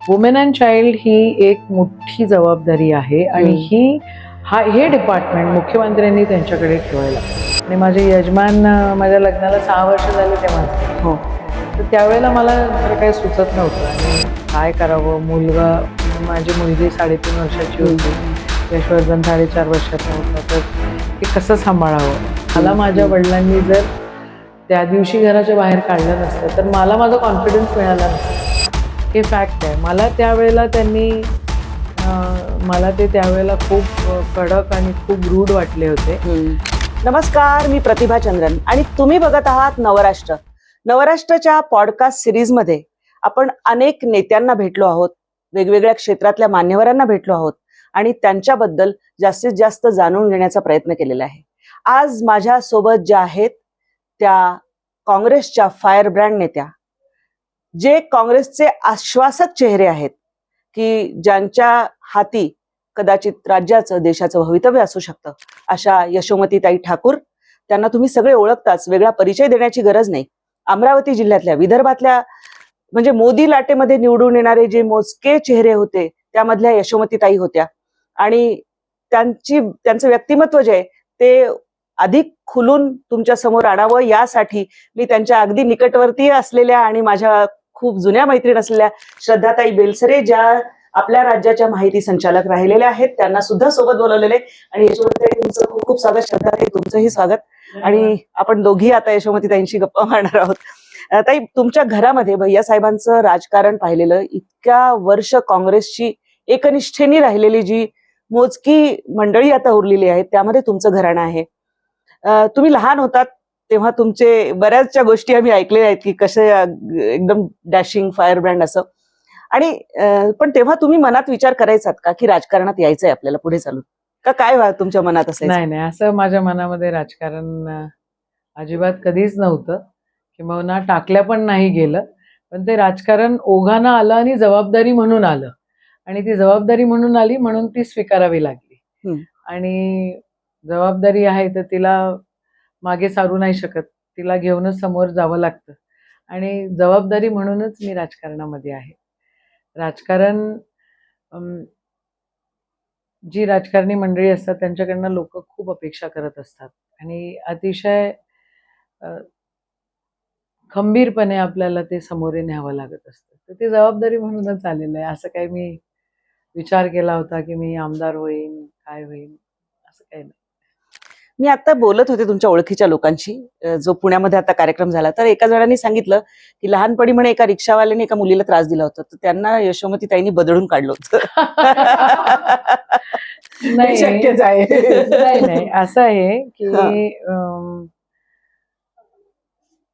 Women and child ही एक मोठी जबाबदारी आहे आणि हे डिपार्टमेंट मुख्यमंत्र्यांनी त्यांच्याकडे ठेवायला. आणि माझे यजमान माझ्या लग्नाला 6 वर्ष झाले तेव्हा. हो. तर त्यावेळेला मला खरं काही सुचत नव्हतं आणि काय करावं. माझी मुलगी 3.5 वर्षाची होती, यशवर्धन 4.5 वर्षाचा होता. तर ते कसं सांभाळावं. मला माझ्या वडिलांनी जर त्या दिवशी घराच्या बाहेर काढलं नसतं तर मला माझा कॉन्फिडन्स मिळाला नसता. हे फॅक्ट आहे. मला त्यावेळेला त्यांनी मला ते त्यावेळेला खूप कडक आणि खूप रूढ वाटले होते. नमस्कार, मी प्रतिभा चंद्रन आणि तुम्ही बघत आहात नवराष्ट्र. नवराष्ट्रच्या पॉडकास्ट सिरीजमध्ये आपण अनेक नेत्यांना भेटलो आहोत, वेगवेगळ्या क्षेत्रातल्या मान्यवरांना भेटलो आहोत आणि त्यांच्याबद्दल जास्तीत जास्त जाणून घेण्याचा प्रयत्न केलेला आहे. आज माझ्या सोबत ज्या आहेत त्या काँग्रेसच्या फायर ब्रँड नेत्या, जे काँग्रेसचे आश्वासक चेहरे आहेत, की ज्यांच्या हाती कदाचित राज्याचं देशाचं भवितव्य असू शकतं, अशा यशोमतीताई ठाकूर. त्यांना तुम्ही सगळे ओळखताच, वेगळा परिचय देण्याची गरज नाही. अमरावती जिल्ह्यातल्या, विदर्भातल्या म्हणजे मोदी लाटेमध्ये निवडून येणारे जे मोजके चेहरे होते त्यामधल्या यशोमतीताई होत्या. आणि त्यांचं व्यक्तिमत्व जे आहे ते अधिक खुलून तुमच्या समोर आणावं यासाठी मी त्यांच्या अगदी निकटवर्ती असलेल्या आणि माझ्या खूप जुन्या मैत्रीण असलेल्या श्रद्धाताई बेलसरे, ज्या आपल्या राज्याच्या माहिती संचालक राहिलेल्या आहेत, त्यांना सुद्धा सोबत बोलवलेले. आणि यशोमतीताई, तुमचं खूप खूप स्वागत. श्रद्धाताई, तुमचंही स्वागत. आणि आपण दोघी आता यशोमतीताईंशी गप्पा मारणार आहोत. ताई, तुमच्या घरामध्ये भैयासाहेबांचं राजकारण पाहिलेलं, इतक्या वर्ष काँग्रेसची एकनिष्ठेने राहिलेली जी मोजकी मंडळी आता उरलेली आहेत त्यामध्ये तुमचं घराणं आहे. तुम्ही लहान होतात तेव्हा तुमचे बऱ्याचशा गोष्टी आम्ही ऐकलेल्या आहेत, की कसे एकदम डॅशिंग फायर ब्रँड असं. आणि पण तेव्हा तुम्ही मनात विचार करायचात का की राजकारणात यायचंय आपल्याला पुढे चालून, का काय तुमच्या मनात असायचं? नाही नाही, असं माझ्या मनामध्ये राजकारण अजिबात कधीच नव्हतं, किंवा टाकल्या पण नाही गेलं. पण ते राजकारण ओघानं आलं आणि जबाबदारी म्हणून आलं. आणि ती जबाबदारी म्हणून आली म्हणून ती स्वीकारावी लागली. आणि जबाबदारी आहे तर तिला मागे सारू नाही शकत, तिला घेऊनच समोर जावं लागतं. आणि जबाबदारी म्हणूनच मी राजकारणामध्ये आहे. राजकारण जी राजकारणी मंडळी असतात त्यांच्याकडनं लोक खूप अपेक्षा करत असतात आणि अतिशय खंबीरपणे आपल्याला ते समोरे न्यावं लागत असतं. तर ती जबाबदारी म्हणूनच आलेलं आहे. असं काही मी विचार केला होता की मी आमदार होईन, काय होईन, असं काही नाही. मी आता बोलत होते तुमच्या ओळखीच्या लोकांशी, जो पुण्यामध्ये आता कार्यक्रम झाला, तर एका जणांनी सांगितलं की लहानपणी म्हणे एका रिक्षावाल्याने एका मुलीला त्रास दिला होता, तर त्यांना यशोमतीताईंनी बदलून काढलं होतं. नाही शक्यच आहे. नाही नाही, असं आहे की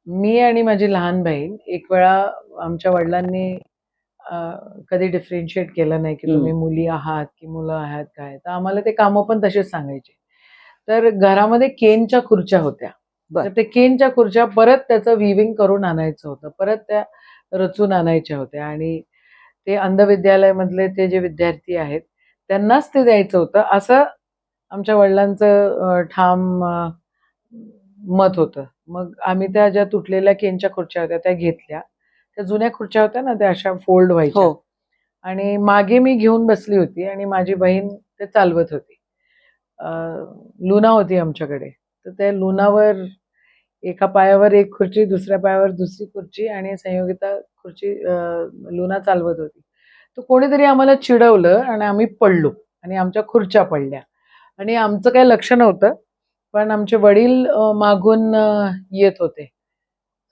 मी आणि माझी लहान बहीण एक वेळा आमच्या वडिलांनी कधी डिफरेन्शिएट केलं नाही की तुम्ही मुली आहात की मुलं आहात काय. तर आम्हाला ते कामं पण तसेच सांगायचे. तर घरामध्ये केनच्या खुर्च्या होत्या. तर ते केनच्या खुर्च्या परत त्याचं विविंग करून आणायचं होतं, परत त्या रचून आणायच्या होत्या. आणि ते अंधविद्यालयामधले ते जे विद्यार्थी आहेत त्यांनाच ते द्यायचं होतं, असं आमच्या वडिलांचं ठाम मत होतं. मग आम्ही त्या ज्या तुटलेल्या केनच्या खुर्च्या होत्या त्या घेतल्या. त्या जुन्या खुर्च्या होत्या ना, त्या अशा फोल्ड व्हायच्या. आणि मागे मी घेऊन बसली होती आणि माझी बहीण ते चालवत होती. लुना होती आमच्याकडे. तर त्या लुनावर एका पायावर एक खुर्ची, दुसऱ्या पायावर दुसरी खुर्ची आणि संयोगिता खुर्ची लुना चालवत होती. तर कोणीतरी आम्हाला चिडवलं आणि आम्ही पडलो आणि आमच्या खुर्च्या पडल्या. आणि आमचं काही लक्ष नव्हतं, पण आमचे वडील मागून येत होते.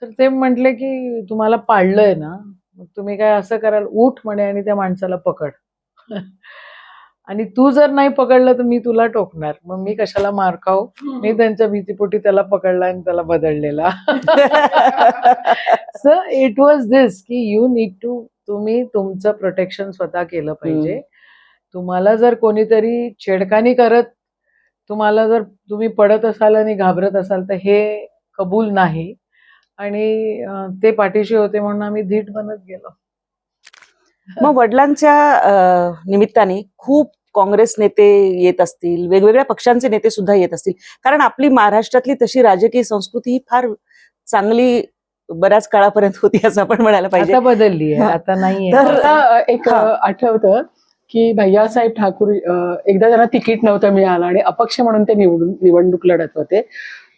तर ते म्हटले की तुम्हाला पाडलंय ना, मग तुम्ही काय असं कराल, उठ म्हणे आणि त्या माणसाला पकड. आणि तू जर नाही पकडलं तर मी तुला टोकणार. मग मी कशाला मार खाऊ. मी त्यांच्या भीतीपोटी त्याला पकडला आणि त्याला बदललेला. सो इट वॉज दिस की यू नीड टू, तुम्ही तुमचं प्रोटेक्शन स्वतः केलं पाहिजे. तुम्हाला जर कोणीतरी छेडखानी करत, तुम्हाला जर तुम्ही पडत असाल आणि घाबरत असाल तर हे कबूल नाही. आणि ते पाठीशी होते म्हणून आम्ही धीट बनत गेलो. मग वडिलांच्या निमित्ताने खूप काँग्रेस नेते येत असतील, वेगवेगळ्या पक्षांचे नेते सुद्धा येत असतील, कारण आपली महाराष्ट्रातली तशी राजकीय संस्कृती ही फार चांगली बऱ्याच काळापर्यंत होती असं आपण म्हणायला पाहिजे. आता बदलली आहे, हा. आता नाहीये. तर- मला एक हा. आठवतं की भैयासाहेब ठाकूर एकदा त्यांना तिकीट नव्हतं मिळालं आणि अपक्ष म्हणून ते निवडणूक लढत होते.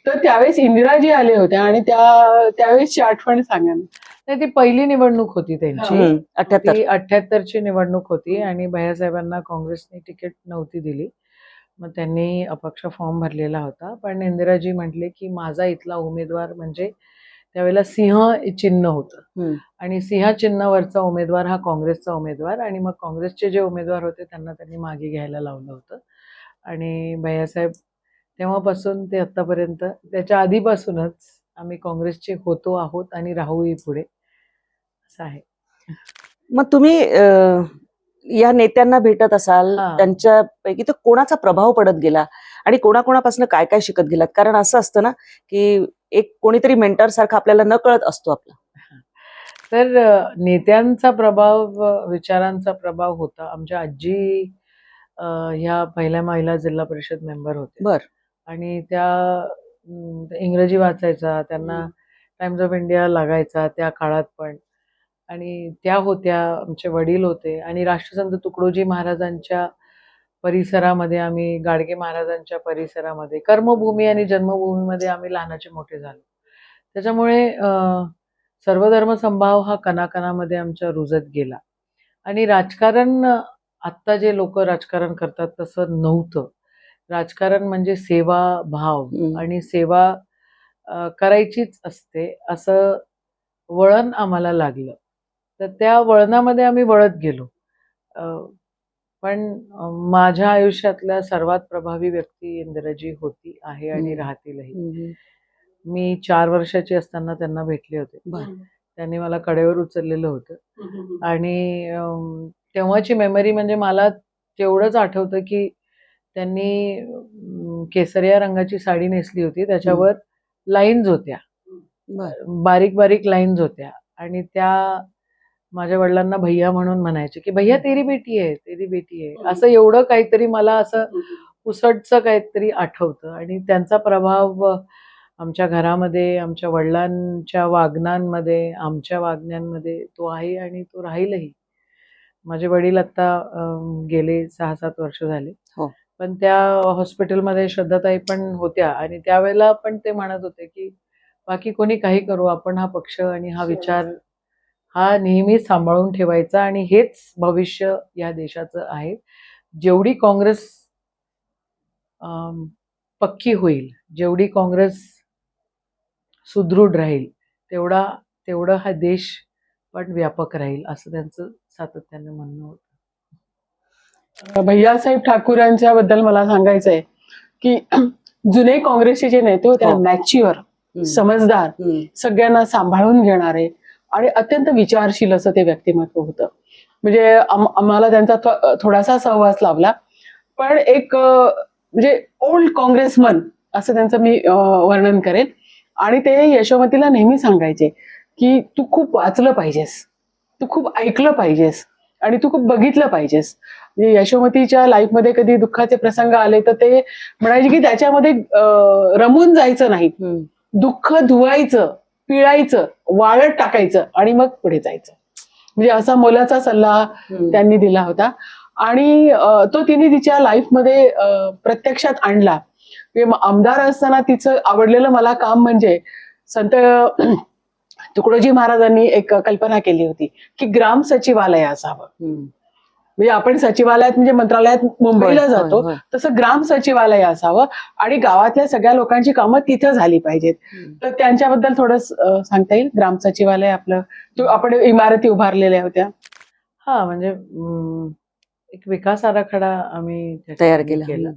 तर त्यावेळेस इंदिराजी आले होते आणि त्यावेळेसची आठवण सांगा ना. नाही, ती पहिली निवडणूक होती त्यांची. 78. ती 78ची निवडणूक होती आणि भैयासाहेबांना काँग्रेसने तिकीट नव्हती दिली. मग त्यांनी अपक्ष फॉर्म भरलेला होता. पण इंदिराजी म्हटले की माझा इथला उमेदवार म्हणजे त्यावेळेला सिंह चिन्ह होतं आणि सिंह चिन्हावरचा उमेदवार हा काँग्रेसचा उमेदवार आणि मग काँग्रेसचे जे उमेदवार होते त्यांना त्यांनी मागे घ्यायला लावलं होतं आणि भैयासाहेब तेव्हापासून ते आत्तापर्यंत, त्याच्या आधीपासूनच आम्ही काँग्रेसचे होतो आहोत आणि राहूही पुढे, असं आहे. मग तुम्ही या नेत्यांना भेटत असाल, हा. त्यांच्यापैकी तर कोणाचा प्रभाव पडत गेला आणि कोणाकोणापासून काय काय शिकत गेलात? कारण असं असतं ना की एक कोणीतरी मेंटर सारखा आपल्याला न कळत असतो आपला. तर नेत्यांचा प्रभाव, विचारांचा प्रभाव होता. आमच्या आजी ह्या पहिल्या महिला जिल्हा परिषद मेंबर होत्या. बर. आणि त्या इंग्रजी वाचायचा, त्यांना टाइम्स ऑफ इंडिया लागायचा त्या काळात पण. आणि त्या होत्या, आमचे वडील होते आणि राष्ट्रसंत तुकडोजी महाराजांच्या परिसरामध्ये, आम्ही गाडगे महाराजांच्या परिसरामध्ये, कर्मभूमी आणि जन्मभूमीमध्ये आम्ही लहानाचे मोठे झालो. त्याच्यामुळे सर्वधर्म समभाव हा कणाकणामध्ये आमच्या रुजत गेला. आणि राजकारण, आत्ता जे लोक राजकारण करतात तसं नव्हतं. राजकारण म्हणजे सेवा भाव आणि सेवा करायचीच असते असं वळण आम्हाला लागलं. तर त्या वळणामध्ये आम्ही वळत गेलो. पण माझ्या आयुष्यातल्या सर्वात प्रभावी व्यक्ती इंदिराजी होती, आहे आणि राहतीलही. मी 4 वर्षाची असताना त्यांना भेटले होते. त्यांनी मला कडेवर उचललेलं होतं आणि तेव्हाची मेमरी म्हणजे मला तेवढंच आठवतं की त्यांनी केसरिया रंगाची साडी नेसली होती, त्याच्यावर लाईन्स होत्या, बारीक बारीक लाईन्स होत्या आणि त्या माझ्या वडिलांना भैया म्हणून म्हणायचे की भैया तेरी बेटी आहे, तेरी बेटी आहे, असं एवढं काहीतरी मला असं पुसटचं काहीतरी आठवतं. आणि त्यांचा प्रभाव आमच्या घरामध्ये, आमच्या वडिलांच्या वागण्यामध्ये, आमच्या वागण्यांमध्ये तो आहे आणि तो राहीलही. माझे वडील आता गेले 6-7 वर्ष झाले. पण त्या हॉस्पिटलमध्ये श्रद्धाताई पण होत्या आणि त्यावेळेला पण ते म्हणत होते की बाकी कोणी काही करू, आपण हा पक्ष आणि हा विचार हा नेहमी सांभाळून ठेवायचा आणि हेच भविष्य या देशाचं आहे. जेवढी काँग्रेस पक्की होईल, जेवढी काँग्रेस सुदृढ राहील, तेवढं हा देश पण व्यापक राहील, असं त्यांचं सातत्याने म्हणणं होतं. भैयासाहेब ठाकूरांच्या बद्दल मला सांगायचं आहे की जुने काँग्रेसचे जे नेते होते, मॅच्युअर, समजदार, सगळ्यांना सांभाळून घेणारे आणि अत्यंत विचारशील असं ते व्यक्तिमत्व होतं. म्हणजे आम्हाला त्यांचा थोडासा सहवास लाभला. पण एक म्हणजे ओल्ड काँग्रेसमन असं त्यांचं मी वर्णन करेन. आणि ते यशोमतीला नेहमी सांगायचे की तू खूप वाचलं पाहिजेस, तू खूप ऐकलं पाहिजेस आणि तू खूप बघितलं पाहिजेस. म्हणजे यशोमतीच्या लाईफमध्ये कधी दुःखाचे प्रसंग आले तर ते म्हणायचे की त्याच्यामध्ये रमून जायचं नाही, दुःख धुवायचं, पिळायचं, वाळत टाकायचं आणि मग पुढे जायचं. म्हणजे असा मोलाचा सल्ला त्यांनी दिला होता आणि तो तिने तिच्या लाईफमध्ये प्रत्यक्षात आणला. आमदार असताना तिचं आवडलेलं मला काम म्हणजे संत तुकडोजी महाराजांनी एक कल्पना केली होती की ग्राम सचिवालय असावं. म्हणजे आपण सचिवालयात म्हणजे मंत्रालयात मुंबईला जातो तसं ग्राम सचिवालय असावं आणि गावातल्या सगळ्या लोकांची कामं तिथं झाली पाहिजेत. तर त्यांच्याबद्दल थोडं सांगता येईल? ग्राम सचिवालय आपलं आपण इमारती उभारलेल्या होत्या. हा, म्हणजे एक विकास आराखडा आम्ही तयार केला.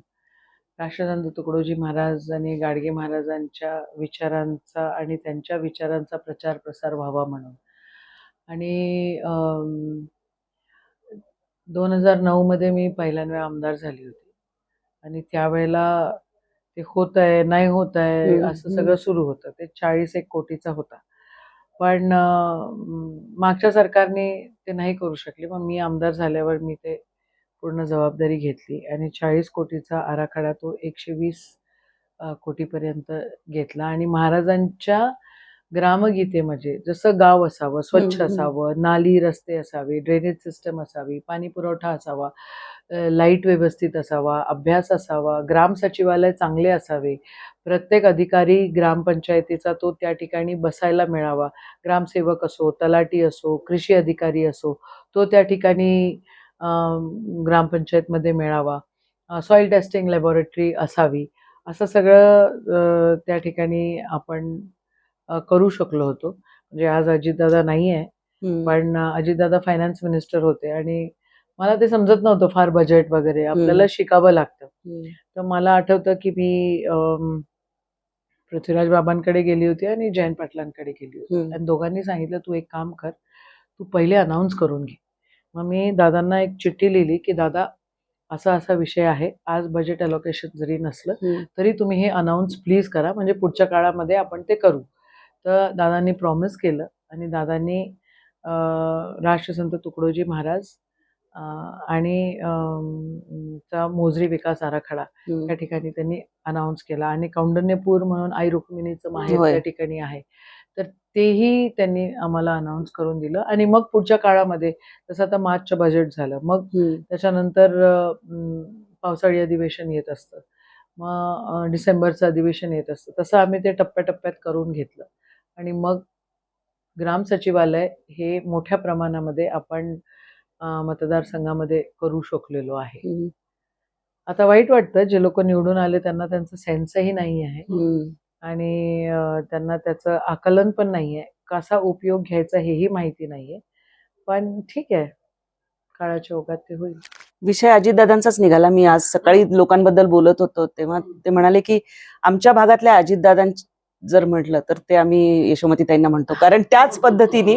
राष्ट्रसंत तुकडोजी महाराज आणि गाडगे महाराजांच्या विचारांचा आणि त्यांच्या विचारांचा प्रचार प्रसार व्हावा म्हणून. आणि 2009 मध्ये मी पहिल्यांदा आमदार झाली होती आणि त्यावेळेला ते होत आहे नाही होत आहे असं सगळं सुरू होतं. ते 40-1 कोटीचा होता. पण मागच्या सरकारने ते नाही करू शकले. मग मी आमदार झाल्यावर मी ते पूर्ण जबाबदारी घेतली आणि 40 कोटीचा आराखडा तो 120 कोटीपर्यंत घेतला. आणि महाराजांच्या ग्रामगीतेमध्ये जसं गाव असावं, स्वच्छ हम्म. असावं, नाली रस्ते असावे, ड्रेनेज सिस्टम असावी, पाणी पुरवठा असावा, लाईट व्यवस्थित असावा, अभ्यास असावा, ग्राम सचिवालय चांगले असावे, प्रत्येक अधिकारी ग्रामपंचायतीचा तो त्या ठिकाणी बसायला मिळावा, ग्रामसेवक असो, तलाठी असो, कृषी अधिकारी असो, तो त्या ठिकाणी ग्रामपंचायतमध्ये मिळावा, सॉइल टेस्टिंग लॅबोरेटरी असावी, असं सगळं त्या ठिकाणी आपण करू शकलो होतो. म्हणजे आज अजितदादा नाही आहे, हम्म. पण अजितदादा फायनान्स मिनिस्टर होते आणि मला ते समजत नव्हतं फार बजेट वगैरे, आपल्याला शिकावं लागतं. तर मला आठवतं की मी पृथ्वीराज बाबांकडे गेली होती आणि जयंत पाटलांकडे गेली होती हम्म. आणि दोघांनी सांगितलं, तू एक काम कर, तू पहिले अनाऊन्स करून घे. मग मी दादांना एक चिठ्ठी लिहिली की दादा असा असा विषय आहे, आज बजेट अलोकेशन जरी नसलं हम्म. तरी तुम्ही हे अनाऊन्स प्लीज करा, म्हणजे पुढच्या काळामध्ये आपण ते करू. तर दादांनी प्रॉमिस केलं आणि दादांनी राष्ट्रसंत तुकडोजी महाराज आणि चा मोजरी विकास आराखडा त्या ठिकाणी त्यांनी अनाऊन्स केला आणि कौंडण्यपूर म्हणून आई रुक्मिणीचं माहेर होय. त्या ठिकाणी आहे, तर तेही त्यांनी आम्हाला अनाऊन्स करून दिलं. आणि मग पुढच्या काळामध्ये जसं आता मार्चचं बजेट झालं, मग त्याच्यानंतर पावसाळी अधिवेशन येत असतं, मग डिसेंबरचं अधिवेशन येत असतं, तसं आम्ही ते टप्प्याटप्प्यात करून घेतलं आणि मग ग्राम सचिवालय हे मोठ्या प्रमाणामध्ये आपण मतदारसंघामध्ये करू शकलेलो आहे. आता वाईट वाटतं, जे लोक निवडून आले त्यांना त्यांचं सेन्सही नाही आहे आणि त्यांना त्याचं आकलन पण नाहीये, कसा उपयोग घ्यायचा हेही माहिती नाहीये, पण ठीक आहे, काळाच्या ओघात ते होईल. विषय अजितदादांचाच निघाला. मी आज सकाळी लोकांबद्दल बोलत होतो तेव्हा ते म्हणाले की आमच्या भागातल्या अजितदादांची जर म्हटलं तर ते आम्ही यशोमतीताईंना म्हणतो, कारण त्याच पद्धतीने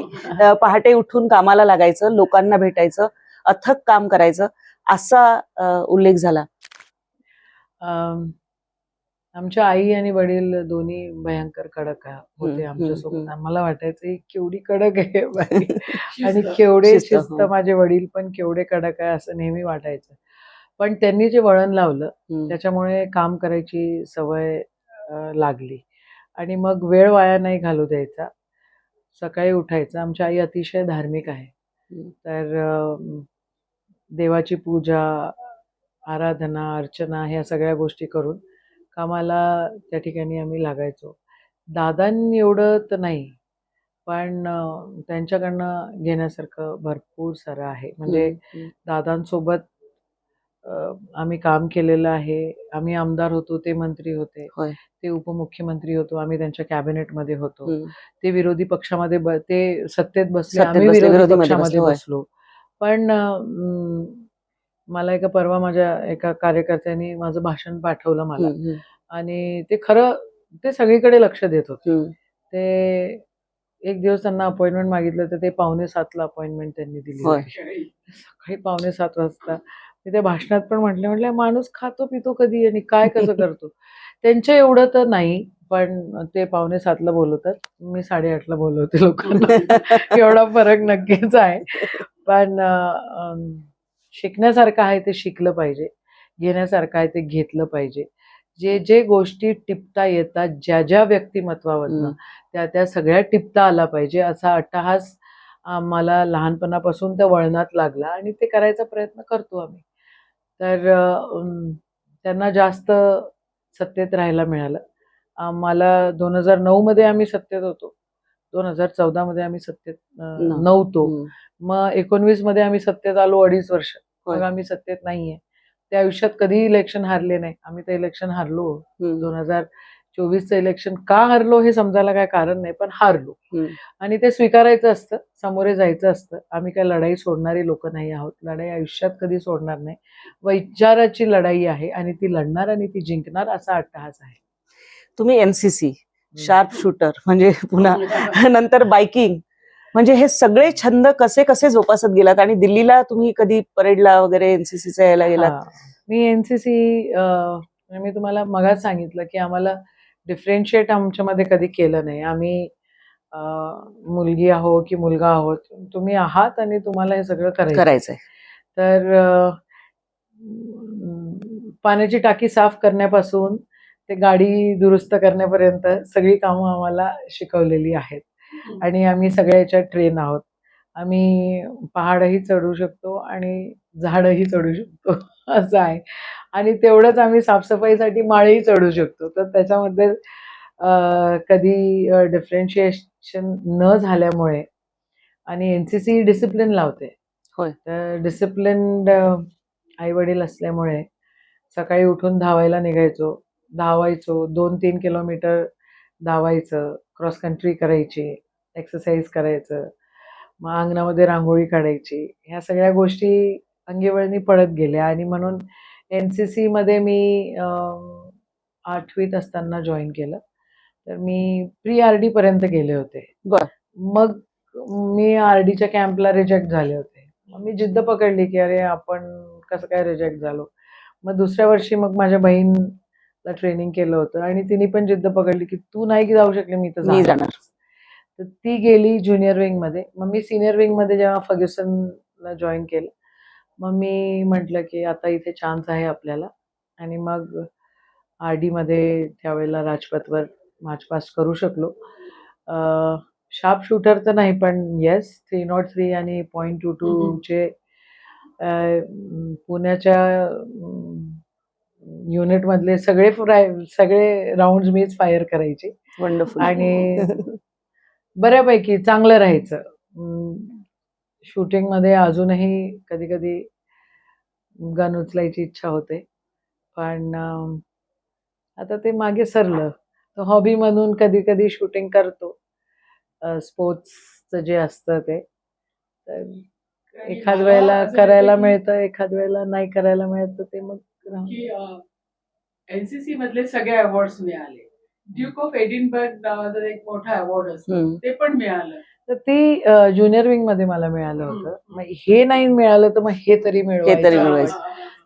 पहाटे उठून कामाला लागायचं, लोकांना भेटायचं, अथक काम करायचं, असा उल्लेख झाला. आमच्या आई आणि वडील दोन्ही भयंकर कडक होते आमच्यासोबत. आम्हाला वाटायचं केवढी कडक आहे बाई आणि केवढे शिस्त माझे वडील पण केवढे कडक आहे असं नेहमी वाटायचं. पण त्यांनी जे वळण लावलं त्याच्यामुळे काम करायची सवय लागली आणि मग वेळ वाया नाही घालू द्यायचा, सकाळी उठायचं. आमची आई अतिशय धार्मिक आहे, तर देवाची पूजा, आराधना, अर्चना ह्या सगळ्या गोष्टी करून कामाला त्या ठिकाणी आम्ही लागायचो. दादांनी एवढं तर नाही, पण त्यांच्याकडनं घेण्यासारखं भरपूर सारं आहे. म्हणजे दादांसोबत आम्ही काम केलेलं आहे. आम्ही आमदार होतो, ते मंत्री होते, ते उपमुख्यमंत्री होतो, आम्ही त्यांच्या कॅबिनेटमध्ये होतो, ते विरोधी पक्षामध्ये ते सत्तेत बसले, आम्ही विरोधी पक्षामध्ये बसलो. पण मला परवा माझ्या एका कार्यकर्त्यांनी माझं भाषण पाठवलं मला आणि ते खरं ते सगळीकडे लक्ष देत होते. ते एक दिवस त्यांना अपॉइंटमेंट मागितलं तर ते 6:45ला अपॉइंटमेंट त्यांनी दिली होती. सकाळी 6:45 वाजता. मी त्या भाषणात पण म्हटलं माणूस खातो पितो कधी आणि काय कसं करतो. त्यांच्या एवढं तर नाही, पण ते 6:45ला बोलवतात, मी 8:30ला बोलवते लोकांना. एवढा फरक नक्कीच आहे. पण शिकण्यासारखं आहे ते शिकलं पाहिजे, घेण्यासारखं आहे ते घेतलं पाहिजे. जे जे गोष्टी टिपता येतात ज्या ज्या व्यक्तिमत्वावरनं त्या सगळ्या टिपता आला पाहिजे, असा अट्टहास आम्हाला लहानपणापासून त्या वळणात लागला आणि ते करायचा प्रयत्न करतो आम्ही. तर त्यांना जास्त सत्तेत राहायला मिळालं. आम्हाला 2009 मध्ये आम्ही सत्तेत होतो, 2014 आम्ही सत्तेत नव्हतो, मग 19 मध्ये आम्ही सत्तेत आलो 2.5 वर्ष, मग आम्ही सत्तेत नाहीये. त्या आयुष्यात कधीही इलेक्शन हारले नाही. आम्ही ते इलेक्शन हारलो. 2024चं इलेक्शन का हारलो हे समजायला काय कारण नाही, पण हारलो आणि ते स्वीकारायचं असतं, सामोरे जायचं असतं. आम्ही काय लढाई सोडणारी लोक नाही आहोत, लढाई आयुष्यात कधी सोडणार नाही. विचाराची लढाई आहे आणि ती लढणार आणि ती जिंकणार असा अट्टहास आहे. तुम्ही एनसीसी, शार्प शूटर, म्हणजे पुन्हा नंतर बायकिंग, म्हणजे हे सगळे छंद कसे कसे जोपासत गेलात आणि दिल्लीला तुम्ही कधी परेडला वगैरे एनसीसीच्या यायला गेलात? मी एनसीसी मी तुम्हाला मगाच सांगितलं की आम्हाला डिफरेन्शिएट आमच्यामध्ये कधी केलं नाही. आम्ही मुलगी आहो की मुलगा आहोत, तुम्ही आहात आणि तुम्हाला हे सगळं करायचंय. तर पाण्याची टाकी साफ करण्यापासून ते गाडी दुरुस्त करण्यापर्यंत सगळी कामं आम्हाला शिकवलेली आहेत. आणि आम्ही सगळ्या याच्यात ट्रेन आहोत. आम्ही पहाडही चढू शकतो आणि झाडही चढू शकतो असं आहे. आणि तेवढंच आम्ही साफसफाईसाठी माळही चढू शकतो. तर त्याच्यामध्ये कधी डिफरन्शिएशन न झाल्यामुळे आणि एन-सी-सी डिसिप्लिन लावते. होय. तर डिसिप्लिन्ड आई-वडील असल्यामुळे सकाळी उठून धावायला निघायचो. धावायचो 2-3 किलोमीटर धावायचं, क्रॉस कंट्री करायची, एक्सरसाइज करायचं. मग अंगणामध्ये रांगोळी काढायची. ह्या सगळ्या गोष्टी अंगीवळणी पडत गेल्या आणि म्हणून एन-सी-सीमध्ये मी 8वीत असताना जॉइन केलं. तर मी प्री आर-डी पर्यंत गेले होते. बरं. मग मी आर-डीच्या कॅम्पला रिजेक्ट झाले होते. मग मी जिद्द पकडली, की अरे आपण कसं काय रिजेक्ट झालो. मग दुसऱ्या वर्षी मग माझ्या बहीणला ट्रेनिंग केलं होतं आणि तिने पण जिद्द पकडली, की तू नाही जाऊ शकली, मी तर मी जाणारच. जाणार. तर ती गेली ज्युनियर विंगमध्ये. मग मी सीनियर विंगमध्ये जेव्हा फर्ग्युसनला जॉइन केलं, मग मी म्हटलं, की आता इथे चान्स आहे आपल्याला आणि मग आर-डीमध्ये त्यावेळेला राजपथवर मार्च पास्ट करू शकलो. शार्प शूटर तर नाही, पण येस 303 आणि .22 चे पुण्याच्या युनिटमधले सगळे राउंड्स मीच फायर करायचे वंडरफुल. आणि बऱ्यापैकी चांगलं राहायचं. शूटिंगमध्ये अजूनही कधी-कधी गन उचलायची इच्छा होते. पण आता ते मागे सरलं. तर हॉबी म्हणून कधी-कधी शूटिंग करतो. स्पोर्ट्सचं जे असतं ते. तर एखाद वेळेला करायला मिळतं, एखाद वेळेला नाही करायला मिळत, तर ते मग राहून की एनसीसी मधले सगळे अवॉर्ड्स मिळाले. ड्यूक ऑफ एडिनबर्ग नावाचा एक मोठा अवॉर्ड असतो, ते पण मिळालं. तर ते ज्युनियर विंगमध्ये मला मिळालं होतं. मग हे नाही मिळालं, तर मग हे तरी मिळवायचं.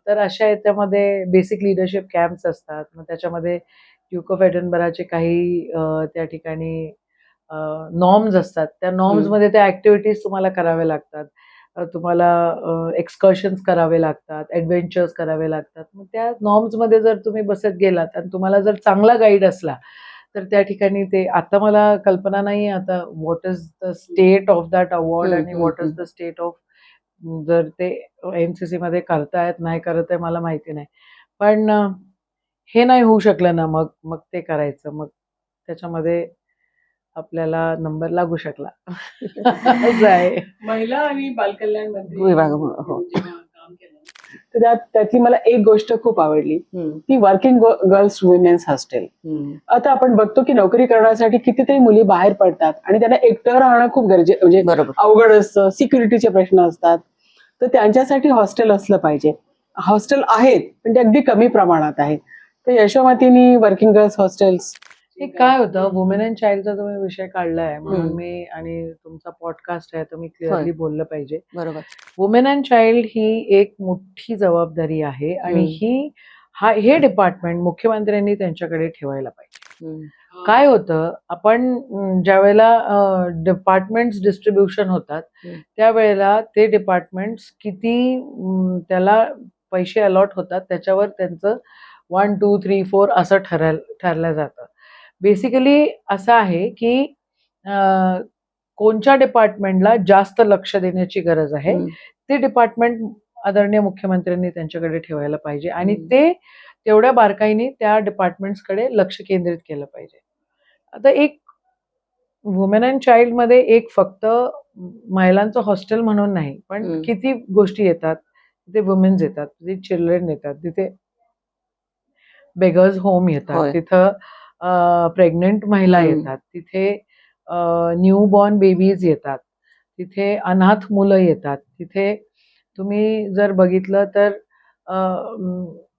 तर अशा याच्यामध्ये बेसिक लीडरशिप कॅम्प्स असतात. मग त्याच्यामध्ये ड्यूक ऑफ एडिनबर्गचे काही त्या ठिकाणी नॉर्म्स असतात. त्या नॉर्म्समध्ये त्या ॲक्टिव्हिटीज तुम्हाला कराव्या लागतात. तुम्हाला एक्सकर्शन्स करावे लागतात, एडव्हेंचर्स करावे लागतात. मग त्या नॉर्म्समध्ये जर तुम्ही बसत गेलात आणि तुम्हाला जर चांगला गाईड असला, तर त्या ठिकाणी ते आता मला कल्पना नाही आता what is the state of that award आणि what is the state of जर ते एन-सी-सीमध्ये करतायत, नाही करत आहे मला माहिती नाही. पण हे नाही होऊ शकलं ना, मग ते करायचं. मग त्याच्यामध्ये आपल्याला नंबर लागू शकला. असं आहे. महिला आणि बालकल्याण मंत्री विभाग, हो. जेव्हा काम केलं, तर त्यातली मला एक गोष्ट खूप आवडली, ती वर्किंग गर्ल्स वुमेन्स हॉस्टेल. आता आपण बघतो की नोकरी करण्यासाठी कितीतरी मुली बाहेर पडतात आणि त्यांना एकटं राहणं खूप गरजेचं, म्हणजे बरोबर. अवघड असतं, सिक्युरिटीचे प्रश्न असतात. तर त्यांच्यासाठी हॉस्टेल असलं पाहिजे. हॉस्टेल आहेत, पण ते अगदी कमी प्रमाणात आहेत. तर यशोमतीनी वर्किंग गर्ल्स हॉस्टेल्स हे काय होतं, वुमेन अँड चाइल्डचा तुम्ही विषय काढलाय म्हणून मी, आणि तुमचा पॉडकास्ट आहे तर मी क्लिअरली बोललं पाहिजे. बरोबर. वुमेन अँड चाइल्ड ही एक मोठी जबाबदारी आहे आणि हे डिपार्टमेंट मुख्यमंत्र्यांनी त्यांच्याकडे ठेवायला पाहिजे. काय होतं, आपण ज्या वेळेला डिपार्टमेंट्स डिस्ट्रीब्युशन होतात त्यावेळेला ते डिपार्टमेंट्स किती त्याला पैसे अलॉट होतात त्याच्यावर त्यांचं 1, 2, 3, 4 असं ठरलं जातं. बेसिकली असं आहे की कोणत्या डिपार्टमेंटला जास्त लक्ष देण्याची गरज आहे ते डिपार्टमेंट आदरणीय मुख्यमंत्र्यांनी त्यांच्याकडे ठेवायला पाहिजे आणि ते तेवढ्या बारकाईने त्या डिपार्टमेंट्सकडे लक्ष केंद्रित केलं पाहिजे. आता एक वुमेन अँड चाइल्ड मध्ये एक फक्त महिलांचं हॉस्टेल म्हणून नाही, पण किती गोष्टी येतात. तिथे वुमेन्स येतात, तिथे चिल्ड्रन येतात, तिथे बेगर्स होम येतात, तिथं प्रेग्नंट महिला येतात, तिथे न्यू बॉर्न बेबीज येतात, तिथे अनाथ मुलं येतात, तिथे तुम्ही जर बघितलं तर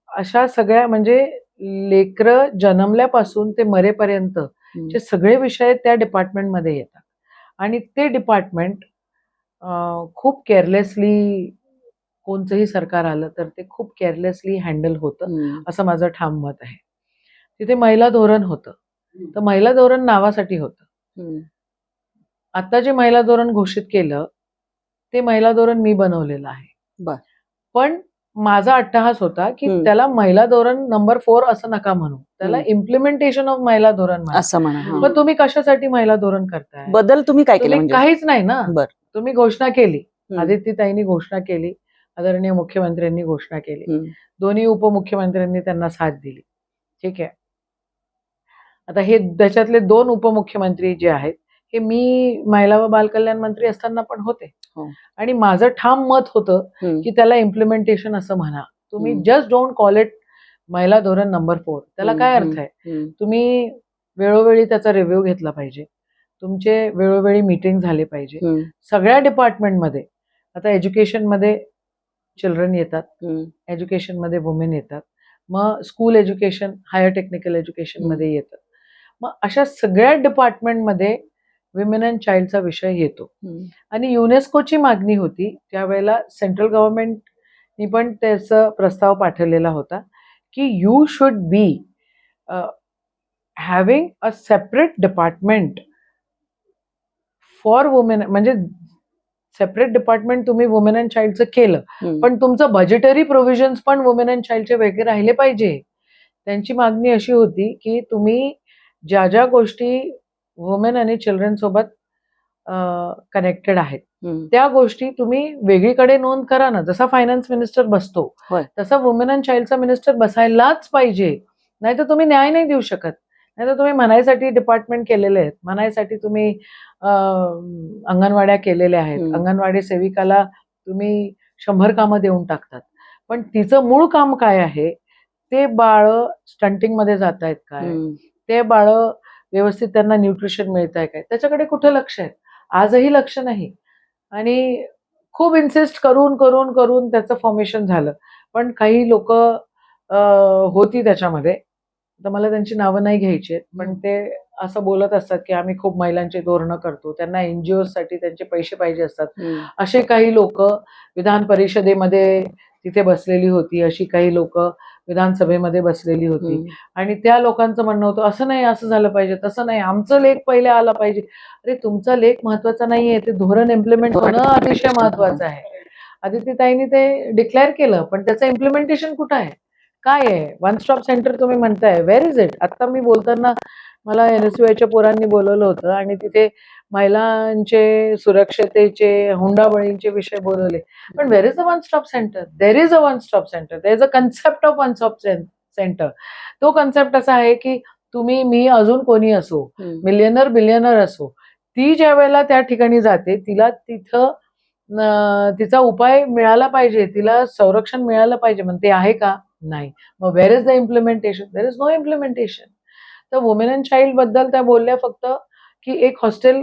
अशा सगळ्या म्हणजे लेकरं जन्मल्यापासून ते मरेपर्यंत जे सगळे विषय त्या डिपार्टमेंटमध्ये येतात आणि ते डिपार्टमेंट खूप केअरलेसली कोणतंही सरकार आलं तर ते खूप केअरलेसली हँडल होतं असं माझं ठाम मत आहे. तिथे महिला धोरण होतं, तर महिला धोरण नावासाठी होतं. आता जे महिला धोरण घोषित केलं ते महिला धोरण मी बनवलेलं आहे. पण माझा अट्टहास होता की त्याला महिला धोरण नंबर 4 असं नका म्हणू, त्याला इम्प्लिमेंटेशन ऑफ महिला धोरण म्हणा. असं म्हणा. हा. पण तुम्ही कशासाठी महिला धोरण करताय? बदल तुम्ही काय केलं तुम्ही म्हणजे? काहीच नाही ना. बरं. तुम्ही घोषणा केली, हम्म. आदित्यताईंनी घोषणा केली, आदरणीय मुख्यमंत्र्यांनी घोषणा केली, हम्म. दोन्ही उपमुख्यमंत्र्यांनी त्यांना साथ दिली. ठीक आहे. आता हे त्याच्यातले 2 उपमुख्यमंत्री जे आहेत हे मी महिला व बालकल्याण मंत्री असताना पण होते. हो. आणि माझं ठाम मत होतं की त्याला इम्प्लिमेंटेशन असं म्हणा. तुम्ही जस्ट डोंट कॉल इट महिला धोरण नंबर 4. त्याला काय अर्थ आहे? तुम्ही वेळोवेळी त्याचा रिव्ह्यू घेतला पाहिजे, तुमचे वेळोवेळी मीटिंग झाले पाहिजे सगळ्या डिपार्टमेंटमध्ये. आता एज्युकेशनमध्ये चिल्ड्रन येतात, एज्युकेशनमध्ये वुमेन येतात, मग स्कूल एज्युकेशन, हायर टेक्निकल एज्युकेशनमध्ये येतात. मग अशा सगळ्या डिपार्टमेंटमध्ये विमेन अँड चाइल्डचा विषय येतो. आणि युनेस्कोची मागणी होती त्यावेळेला, सेंट्रल गव्हर्नमेंटनी पण त्याचा प्रस्ताव पाठवलेला होता की you should be having a separate department for women. म्हणजे सेपरेट डिपार्टमेंट तुम्ही वुमेन अँड चाइल्डचं केलं, पण तुमचं बजेटरी प्रोव्हिजन्स पण वुमेन अँड चाइल्डचे वेगळे राहिले पाहिजे. त्यांची मागणी अशी होती की तुम्ही ज्या ज्या गोष्टी वुमेन आणि चिल्ड्रन सोबत कनेक्टेड आहेत त्या गोष्टी तुम्ही वेगळीकडे नोंद करा ना. जसा फायनान्स मिनिस्टर बसतो तसा वुमेन अँड चाइल्डचा मिनिस्टर बसायलाच पाहिजे. नाही तर तुम्ही न्याय नाही देऊ शकत. नाही तर तुम्ही म्हणायसाठी डिपार्टमेंट केलेले आहेत, म्हणायसाठी तुम्ही अंगणवाड्या केलेल्या आहेत, अंगणवाडी सेविकाला तुम्ही 100 कामं देऊन टाकतात, पण तिचं मूळ काम काय आहे? ते बाळ स्टंटिंग मध्ये जात आहेत काय, ते बाळ व्यवस्थित त्यांना न्यूट्रिशन मिळत आहे काय, त्याच्याकडे कुठे लक्ष आहे? आजही लक्ष नाही. आणि खूप इन्सिस्ट करून करून करून त्याचं फॉर्मेशन झालं. पण काही लोक होती त्याच्यामध्ये, तर मला त्यांची नावं नाही घ्यायची, पण ते असं बोलत असतात की आम्ही खूप महिलांची धोरणं करतो, त्यांना एनजीओ साठी त्यांचे पैसे पाहिजे असतात. असे काही लोक विधान परिषदेमध्ये तिथे बसलेली होती, अशी काही लोक विधानसभेमध्ये बसलेली होती. आणि त्या लोकांचं म्हणणं होतं असं नाही, असं झालं पाहिजे, तसं नाही, आमचं लेख पहिले आला पाहिजे. अरे तुमचा लेख महत्वाचा नाहीये, ते धोरण इम्प्लिमेंट होणं अतिशय महत्वाचं आहे. आदित्यताईंनी ते डिक्लेअर केलं, पण त्याचं इम्प्लिमेंटेशन कुठं आहे? काय आहे? वन स्टॉप सेंटर तुम्ही म्हणताय, वेअर इज इट? आता मी बोलताना मला NSUIच्या पोरांनी बोलवलं होतं आणि तिथे महिलांचे सुरक्षतेचे, हुंडाबळींचे विषय बोलवले. पण wear is the one stop centre? There is a one stop centre, there is a concept of one stop centre. तो कन्सेप्ट असा आहे की तुम्ही, मी, अजून कोणी असो, मिलियनर बिलियनर असो, ती ज्या वेळेला त्या ठिकाणी जाते तिला तिथं तिचा उपाय मिळाला पाहिजे, तिला संरक्षण मिळालं पाहिजे. म्हणते आहे का? नाही. मग where is the implementation? There is no implementation. तर वुमेन अँड चाइल्ड बद्दल त्या बोलल्या फक्त की एक हॉस्टेल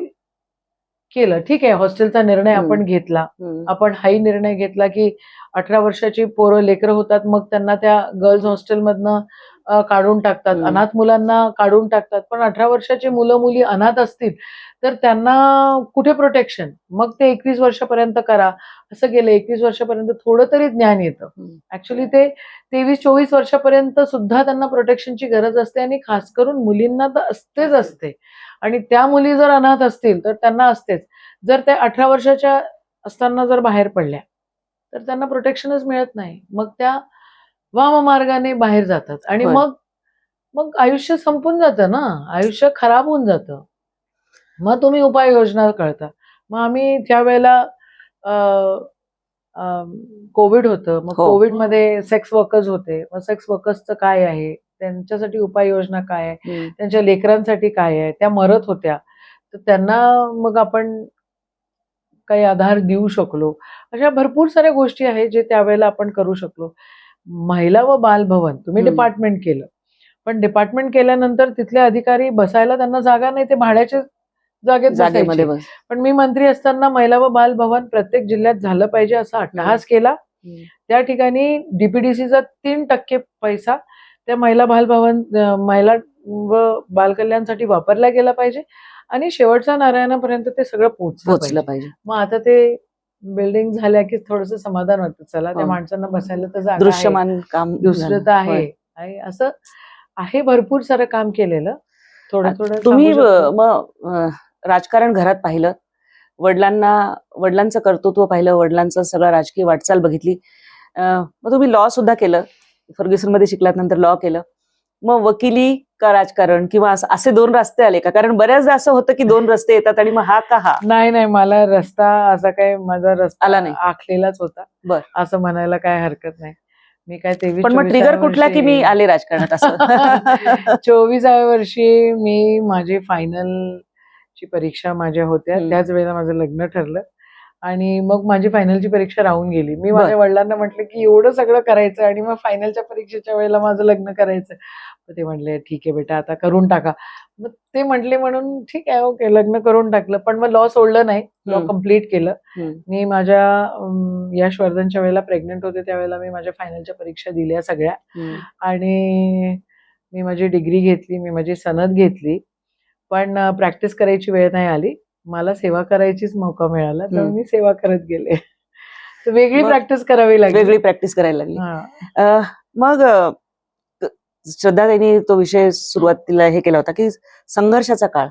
केलं, ठीक आहे, हॉस्टेलचा निर्णय आपण घेतला, आपण हाही निर्णय घेतला की 18 वर्षाची पोरं लेकरं होतात मग त्यांना त्या गर्ल्स हॉस्टेलमधनं काढून टाकतात, अनाथ मुलांना काढून टाकतात. पण 18 वर्षाची मुलं मुली अनाथ असतील तर त्यांना कुठे प्रोटेक्शन? मग ते 21 वर्षापर्यंत करा. असं गेलं 21 वर्षापर्यंत थोडं तरी ज्ञान येतं. ऍक्च्युली ते 23-24 वर्षापर्यंत सुद्धा त्यांना प्रोटेक्शनची गरज असते, आणि खास करून मुलींना तर असतेच असते. आणि त्या मुली जर अनाथ असतील तर त्यांना असतेच. जर त्या 18 वर्षाच्या असताना जर बाहेर पडल्या तर त्यांना प्रोटेक्शनच मिळत नाही. मग त्या वाममार्गाने बाहेर जातात आणि मग आयुष्य संपून जातं ना, आयुष्य खराब होऊन जातं. मग तुम्ही उपाययोजना कळता. मग आम्ही त्यावेळेला कोविड होतं, मग कोविडमध्ये सेक्स वर्कर्स होते. मग सेक्स वर्कर्सचं काय आहे, त्यांच्यासाठी उपाययोजना काय आहे, त्यांच्या लेकरांसाठी काय आहे, त्या मरत होत्या, तर त्यांना मग आपण काही आधार देऊ शकलो. अशा भरपूर साऱ्या गोष्टी आहेत जे त्यावेळेला आपण करू शकलो. महिला व बाल भवन तुम्ही डिपार्टमेंट केलं, पण डिपार्टमेंट केल्यानंतर तिथले अधिकारी बसायला त्यांना जागा नाही, ते भाड्याच्या जागेत बसायचे. पण मी मंत्री असताना महिला व बाल भवन प्रत्येक जिल्ह्यात झालं पाहिजे असा अट्टहास केला. त्या ठिकाणी DPDCचा 3% पैसा त्या महिला बाल भवन, महिला व बालकल्याणसाठी वापरला गेला पाहिजे, आणि शेवटच्या नारायणापर्यंत ते सगळं पोहोचलं पाहिजे. मग आता ते बिल्डिंग झाल्या की थोडस समाधान वाटतं, चला त्या माणसांना बसायला तर जागा दृश्यमान काम दुसरं तर आहे. असं आहे, भरपूर सारं काम केलेलं. थोडं थोडं तुम्ही मग राजकारण घरात पाहिलं, वडिलांचं कर्तृत्व पाहिलं, वडिलांचं सगळं राजकीय वाटचाल बघितली. मग तुम्ही लॉ सुद्धा केलं, फर्ग्युसन मध्ये शिकलात, नंतर लॉ केलं. मग वकिली का राजकारण, किंवा असे दोन रस्ते आले का? कारण बऱ्याचदा असं होतं की दोन रस्ते येतात आणि मग हा का हा. नाही, मला रस्ता असा काय, माझा रस्ता आला नाही. आखलेलाच होता बर. असं म्हणायला काय हरकत नाही. मी काय 23 पण मग ट्रिगर कुठला की मी आले राजकारणात असं? 24व्या वर्षी मी माझी फायनलची परीक्षा माझ्या होत्या, त्याच वेळेला माझं लग्न ठरलं आणि मग माझी फायनलची परीक्षा राहून गेली. मी माझ्या वडिलांना म्हटलं की एवढं सगळं करायचं आणि मग फायनलच्या परीक्षेच्या वेळेला माझं लग्न करायचं. ते म्हटले ठीक आहे बेटा, आता करून टाका. मग ते म्हटले म्हणून ठीक आहे, ओके, लग्न करून टाकलं. पण मग लॉ सोडलं नाही, लॉ कम्प्लीट केलं. मी माझ्या यशवर्धनच्या वेळेला प्रेग्नंट होते, त्यावेळेला मी माझ्या फायनलच्या परीक्षा दिल्या सगळ्या आणि मी माझी डिग्री घेतली, मी माझी सनद घेतली. पण प्रॅक्टिस करायची वेळ नाही आली. मला सेवा करायचीच मौका मिळाला, तर मी सेवा करत गेले. तर वेगळी प्रॅक्टिस करावी लागली. वेगळी प्रॅक्टिस करायला लागली. मग श्रद्धाताईंनी तो विषय सुरुवातीला हे केला होता की संघर्षाचा काळ,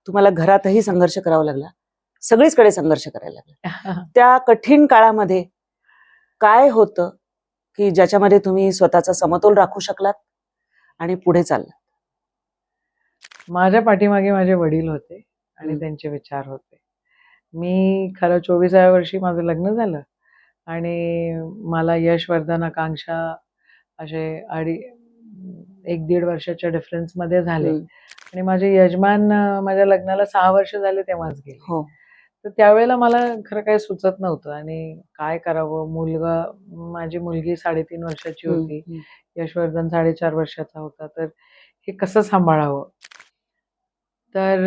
तुम्हाला घरातही संघर्ष करावा लागला, सगळीचकडे संघर्ष करायला लागला. त्या कठीण काळामध्ये काय होतं की ज्याच्यामध्ये तुम्ही स्वतःचा समतोल राखू शकलात आणि पुढे चाललात? माझ्या पाठीमागे माझे वडील होते आणि त्यांचे विचार होते. मी खरं 24व्या वर्षी माझं लग्न झालं आणि मला यशवर्धन, आकांक्षा असे 1-1.5 वर्षाच्या डिफरन्स मध्ये झाले आणि माझे यजमान माझ्या लग्नाला 6 वर्ष झाले तेव्हाच गेले. तर त्यावेळेला मला खरं काही सुचत नव्हतं आणि काय करावं. माझी मुलगी 3.5 वर्षाची होती, यशवर्धन 4.5 वर्षाचा होता. तर हे कसं सांभाळावं. तर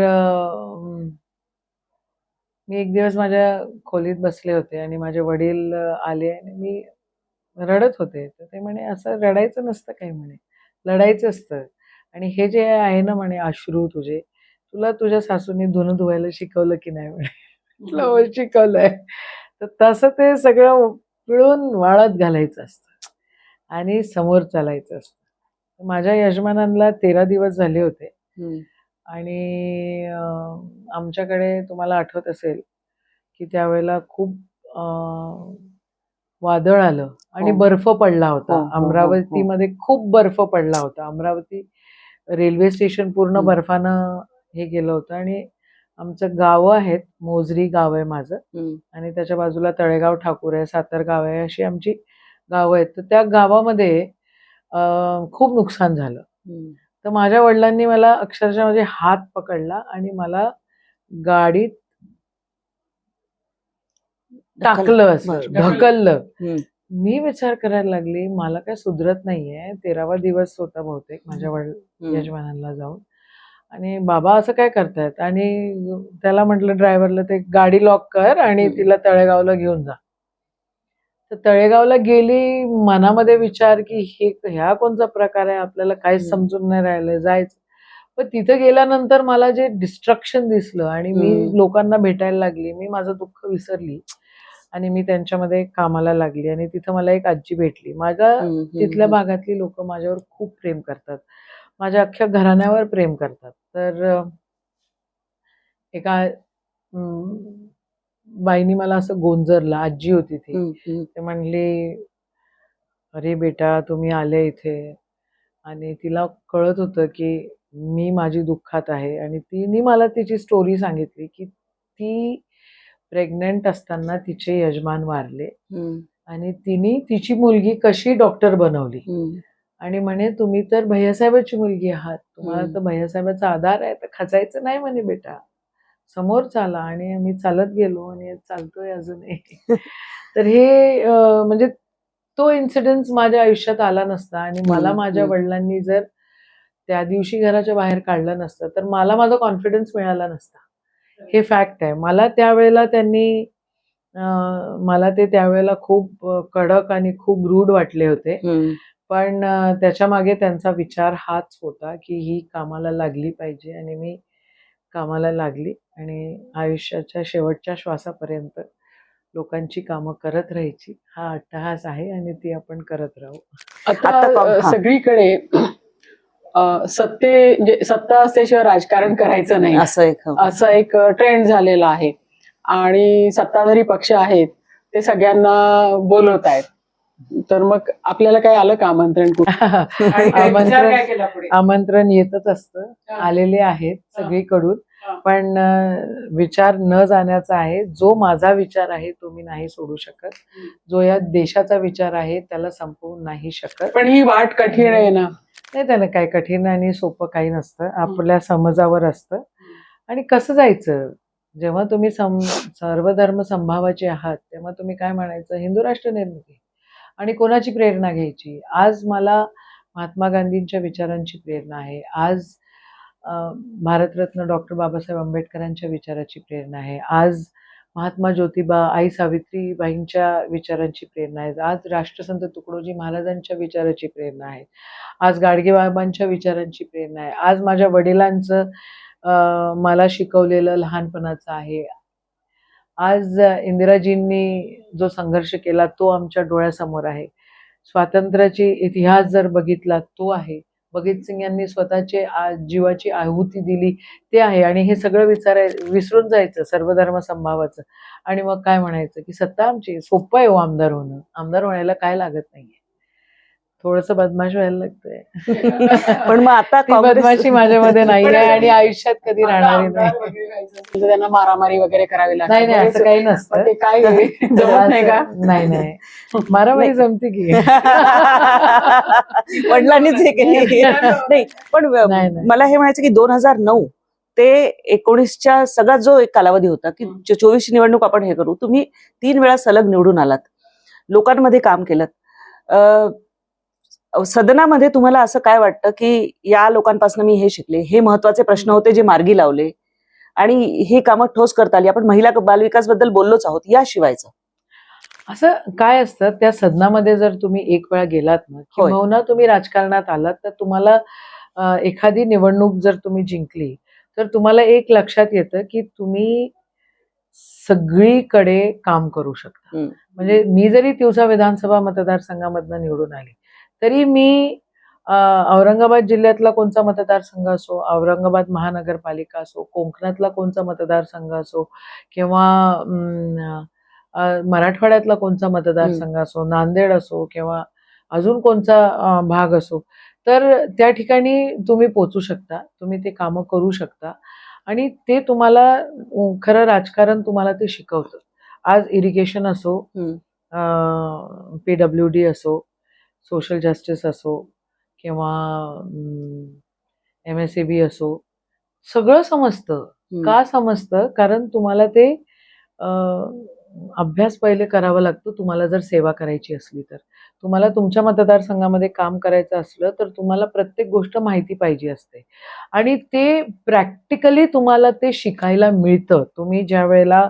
मी एक दिवस माझ्या खोलीत बसले होते आणि माझे वडील आले आणि मी रडत होते. तर ते म्हणे असं रडायचं नसतं काही, म्हणे लढायचं असतं. आणि हे जे आहे ना म्हणे अश्रू तुझे, तुला तुझ्या सासूने धुणं धुवायला शिकवलं की नाही म्हणे. म्हटलं शिकवलंय. तर तसं ते सगळं पिळून वाळत घालायचं असतं आणि समोर चालायचं असतं. माझ्या यजमानांना 13 दिवस झाले होते आणि आमच्याकडे तुम्हाला आठवत असेल की त्यावेळेला खूप वादळ आलं आणि बर्फ पडला होता. अमरावतीमध्ये खूप बर्फ पडला होता. अमरावती रेल्वे स्टेशन पूर्ण बर्फानं हे गेलं होतं आणि आमचं गाव आहेत, मोजरी गाव आहे माझं आणि त्याच्या बाजूला तळेगाव ठाकूर आहे, सातरगाव आहे, अशी आमची गावं आहेत. तर त्या गावामध्ये खूप नुकसान झालं. तर माझ्या वडिलांनी मला अक्षरशः माझे हात पकडला आणि मला गाडीत टाकलं, असं ढकललं. मी विचार करायला लागली, मला काय सुधरत नाहीये. 13वा दिवस होता बहुतेक माझ्या यजमानांना जाऊन आणि बाबा असं काय करतायत. आणि त्याला म्हटलं ड्रायव्हरला, ते गाडी लॉक कर आणि तिला तळेगावला घेऊन जा. तर तळेगावला गेली, मनामध्ये विचार की ह्या कोणता प्रकार आहे, आपल्याला काहीच समजून नाही राहिलं, जायचं. पण तिथे गेल्यानंतर मला जे डिस्ट्रक्शन दिसलं आणि मी लोकांना भेटायला लागली, मी माझं दुःख विसरली आणि मी त्यांच्यामध्ये कामाला लागली आणि तिथं मला एक आजी भेटली. माझ्या तिथल्या भागातली लोक माझ्यावर खूप प्रेम करतात, माझ्या अख्ख्या घराण्यावर प्रेम करतात. तर एका बाईनी मला असं गोंजरलं, आजी होती ती. ते म्हणले, अरे बेटा तुम्ही आले इथे. आणि तिला कळत होतं की मी माझी दुःखात आहे आणि तिने मला तिची स्टोरी सांगितली की ती प्रेग्नंट असताना तिचे यजमान वारले आणि तिने तिची मुलगी कशी डॉक्टर बनवली आणि म्हणे तुम्ही तर भैयासाहेबाची मुलगी आहात, तुम्हाला तर भैयासाहेबाचा आधार आहे, तर खचायचं नाही म्हणे बेटा, समोर चाला. आणि आम्ही चालत गेलो आणि चालतोय अजूनही. तर हे म्हणजे तो इन्सिडेंट माझ्या आयुष्यात आला नसता आणि मला माझ्या वडिलांनी जर त्या दिवशी घराच्या बाहेर काढलं नसतं तर मला माझा कॉन्फिडन्स मिळाला नसता. हे फॅक्ट आहे. मला त्यावेळेला त्यांनी मला ते त्यावेळेला खूप कडक आणि खूप रूड वाटले होते. पण त्याच्या मागे त्यांचा विचार हाच होता की ही कामाला लागली पाहिजे आणि मी कामाला लागली आणि आयुष्याच्या शेवटच्या श्वासापर्यंत लोकांची कामं करत राहायची हा अट्टहास आहे आणि ती आपण करत राहू. आता सगळीकडे सत्ता असल्याशिवाय राजकारण करायचं नाही असं एक ट्रेंड झालेला आहे आणि सत्ताधारी पक्ष आहेत ते सगळ्यांना बोलवत आहेत तर मग आपल्याला काय आलं का आमंत्रण कुठे? आणि काय विचार काय केला पुढे? आमंत्रण येतच असतं, आलेले आहेत सगळीकडून, पण विचार न जाण्याचा आहे. जो माझा विचार आहे तो मी नाही सोडू शकत, जो या देशाचा विचार आहे त्याला संपवू नाही शकत. पण ही वाट कठीण आहे ना. नाही, त्याला काय कठीण आणि सोपं काही नसतं, आपल्या समजावर असतं. आणि कसं जायचं, जेव्हा तुम्ही सर्वधर्म समभावाचे आहात तेव्हा तुम्ही काय म्हणायचं, हिंदू राष्ट्र निर्मिती, आणि कोणाची प्रेरणा घ्यायची. आज मला महात्मा गांधींच्या विचारांची प्रेरणा आहे. आज भारतरत्न डॉक्टर बाबासाहेब आंबेडकरांच्या विचाराची प्रेरणा आहे. आज महात्मा ज्योतिबा, आई सावित्रीबाईंच्या विचारांची प्रेरणा आहे. आज राष्ट्रसंत तुकडोजी महाराजांच्या विचाराची प्रेरणा आहे. आज गाडगेबाबांच्या विचारांची प्रेरणा आहे. आज माझ्या वडिलांचं मला शिकवलेलं लहानपणाचं आहे. आज इंदिराजींनी जो संघर्ष केला तो आमच्या डोळ्यासमोर आहे. स्वातंत्र्याची इतिहास जर बघितला तो आहे. भगतसिंग यांनी स्वतःचे जीवाची आहुती दिली ते आहे. आणि हे सगळं विसरून जायचं सर्वधर्म समभावाचं, आणि मग काय म्हणायचं की सत्ता आमची. सोपं आहे हो आमदार होणं, आमदार होण्याला काय लागत नाहीये, थोडस बदमाश व्हायला लागतंय. पण मग आता ती बदमाशी माझ्यामध्ये नाहीये आणि आयुष्यात कधी राहणारी नाही. त्यांना मारामारी वगैरे करावी लागते. नाही नाही, असं काही नसतं. ते काय जमत नाही का? नाही नाही, मारामारी जमते की. वडिलांनीच हे केली नाही. पण नाही, नाही. मला हे म्हणायचं की 2009 ते 19च्या सगळा जो एक कालावधी होता की 24 निवडणूक आपण हे करू, तुम्ही 3 वेळा सलग निवडून आलात, लोकांमध्ये काम केलं. सदनामध्ये तुम्हाला असं काय वाटतं की या लोकांपासून मी हे शिकले, हे महत्वाचे प्रश्न होते जे मार्गी लावले आणि हे कामं ठोस करता आली. आपण महिला बालविकास बद्दल बोललोच आहोत, याशिवायचं असं काय असतं, त्या सदनामध्ये जर तुम्ही एक वेळा गेलात ना, किंवा तुम्ही राजकारणात आलात, तर तुम्हाला एखादी निवडणूक जर तुम्ही जिंकली तर तुम्हाला एक लक्षात येतं की तुम्ही सगळीकडे काम करू शकता. म्हणजे मी जरी तिवसा विधानसभा मतदारसंघामधनं निवडून आले तरी मी औरंगाबाद जिल्ह्यातला कोणता मतदारसंघ असो, औरंगाबाद महानगरपालिका असो, कोकणातला कोणता मतदारसंघ असो, किंवा मराठवाड्यातला कोणता मतदारसंघ असो, नांदेड असो, किंवा अजून कोणता भाग असो, तर त्या ठिकाणी तुम्ही पोचू शकता, तुम्ही ते कामं करू शकता. आणि ते तुम्हाला खरं राजकारण तुम्हाला ते शिकवतं. आज इरिगेशन असो, PWD असो, सोशल जस्टिस असो, किंवा MSAB असो, सगळं समजतं. का समजतं? कारण तुम्हाला ते अभ्यास पहिले करावा लागतो. तुम्हाला जर सेवा करायची असली तर, तुम्हाला तुमच्या मतदारसंघामध्ये काम करायचं असलं तर तुम्हाला प्रत्येक गोष्ट माहिती पाहिजे असते, आणि ते प्रॅक्टिकली तुम्हाला ते शिकायला मिळतं. तुम्ही ज्या वेळेला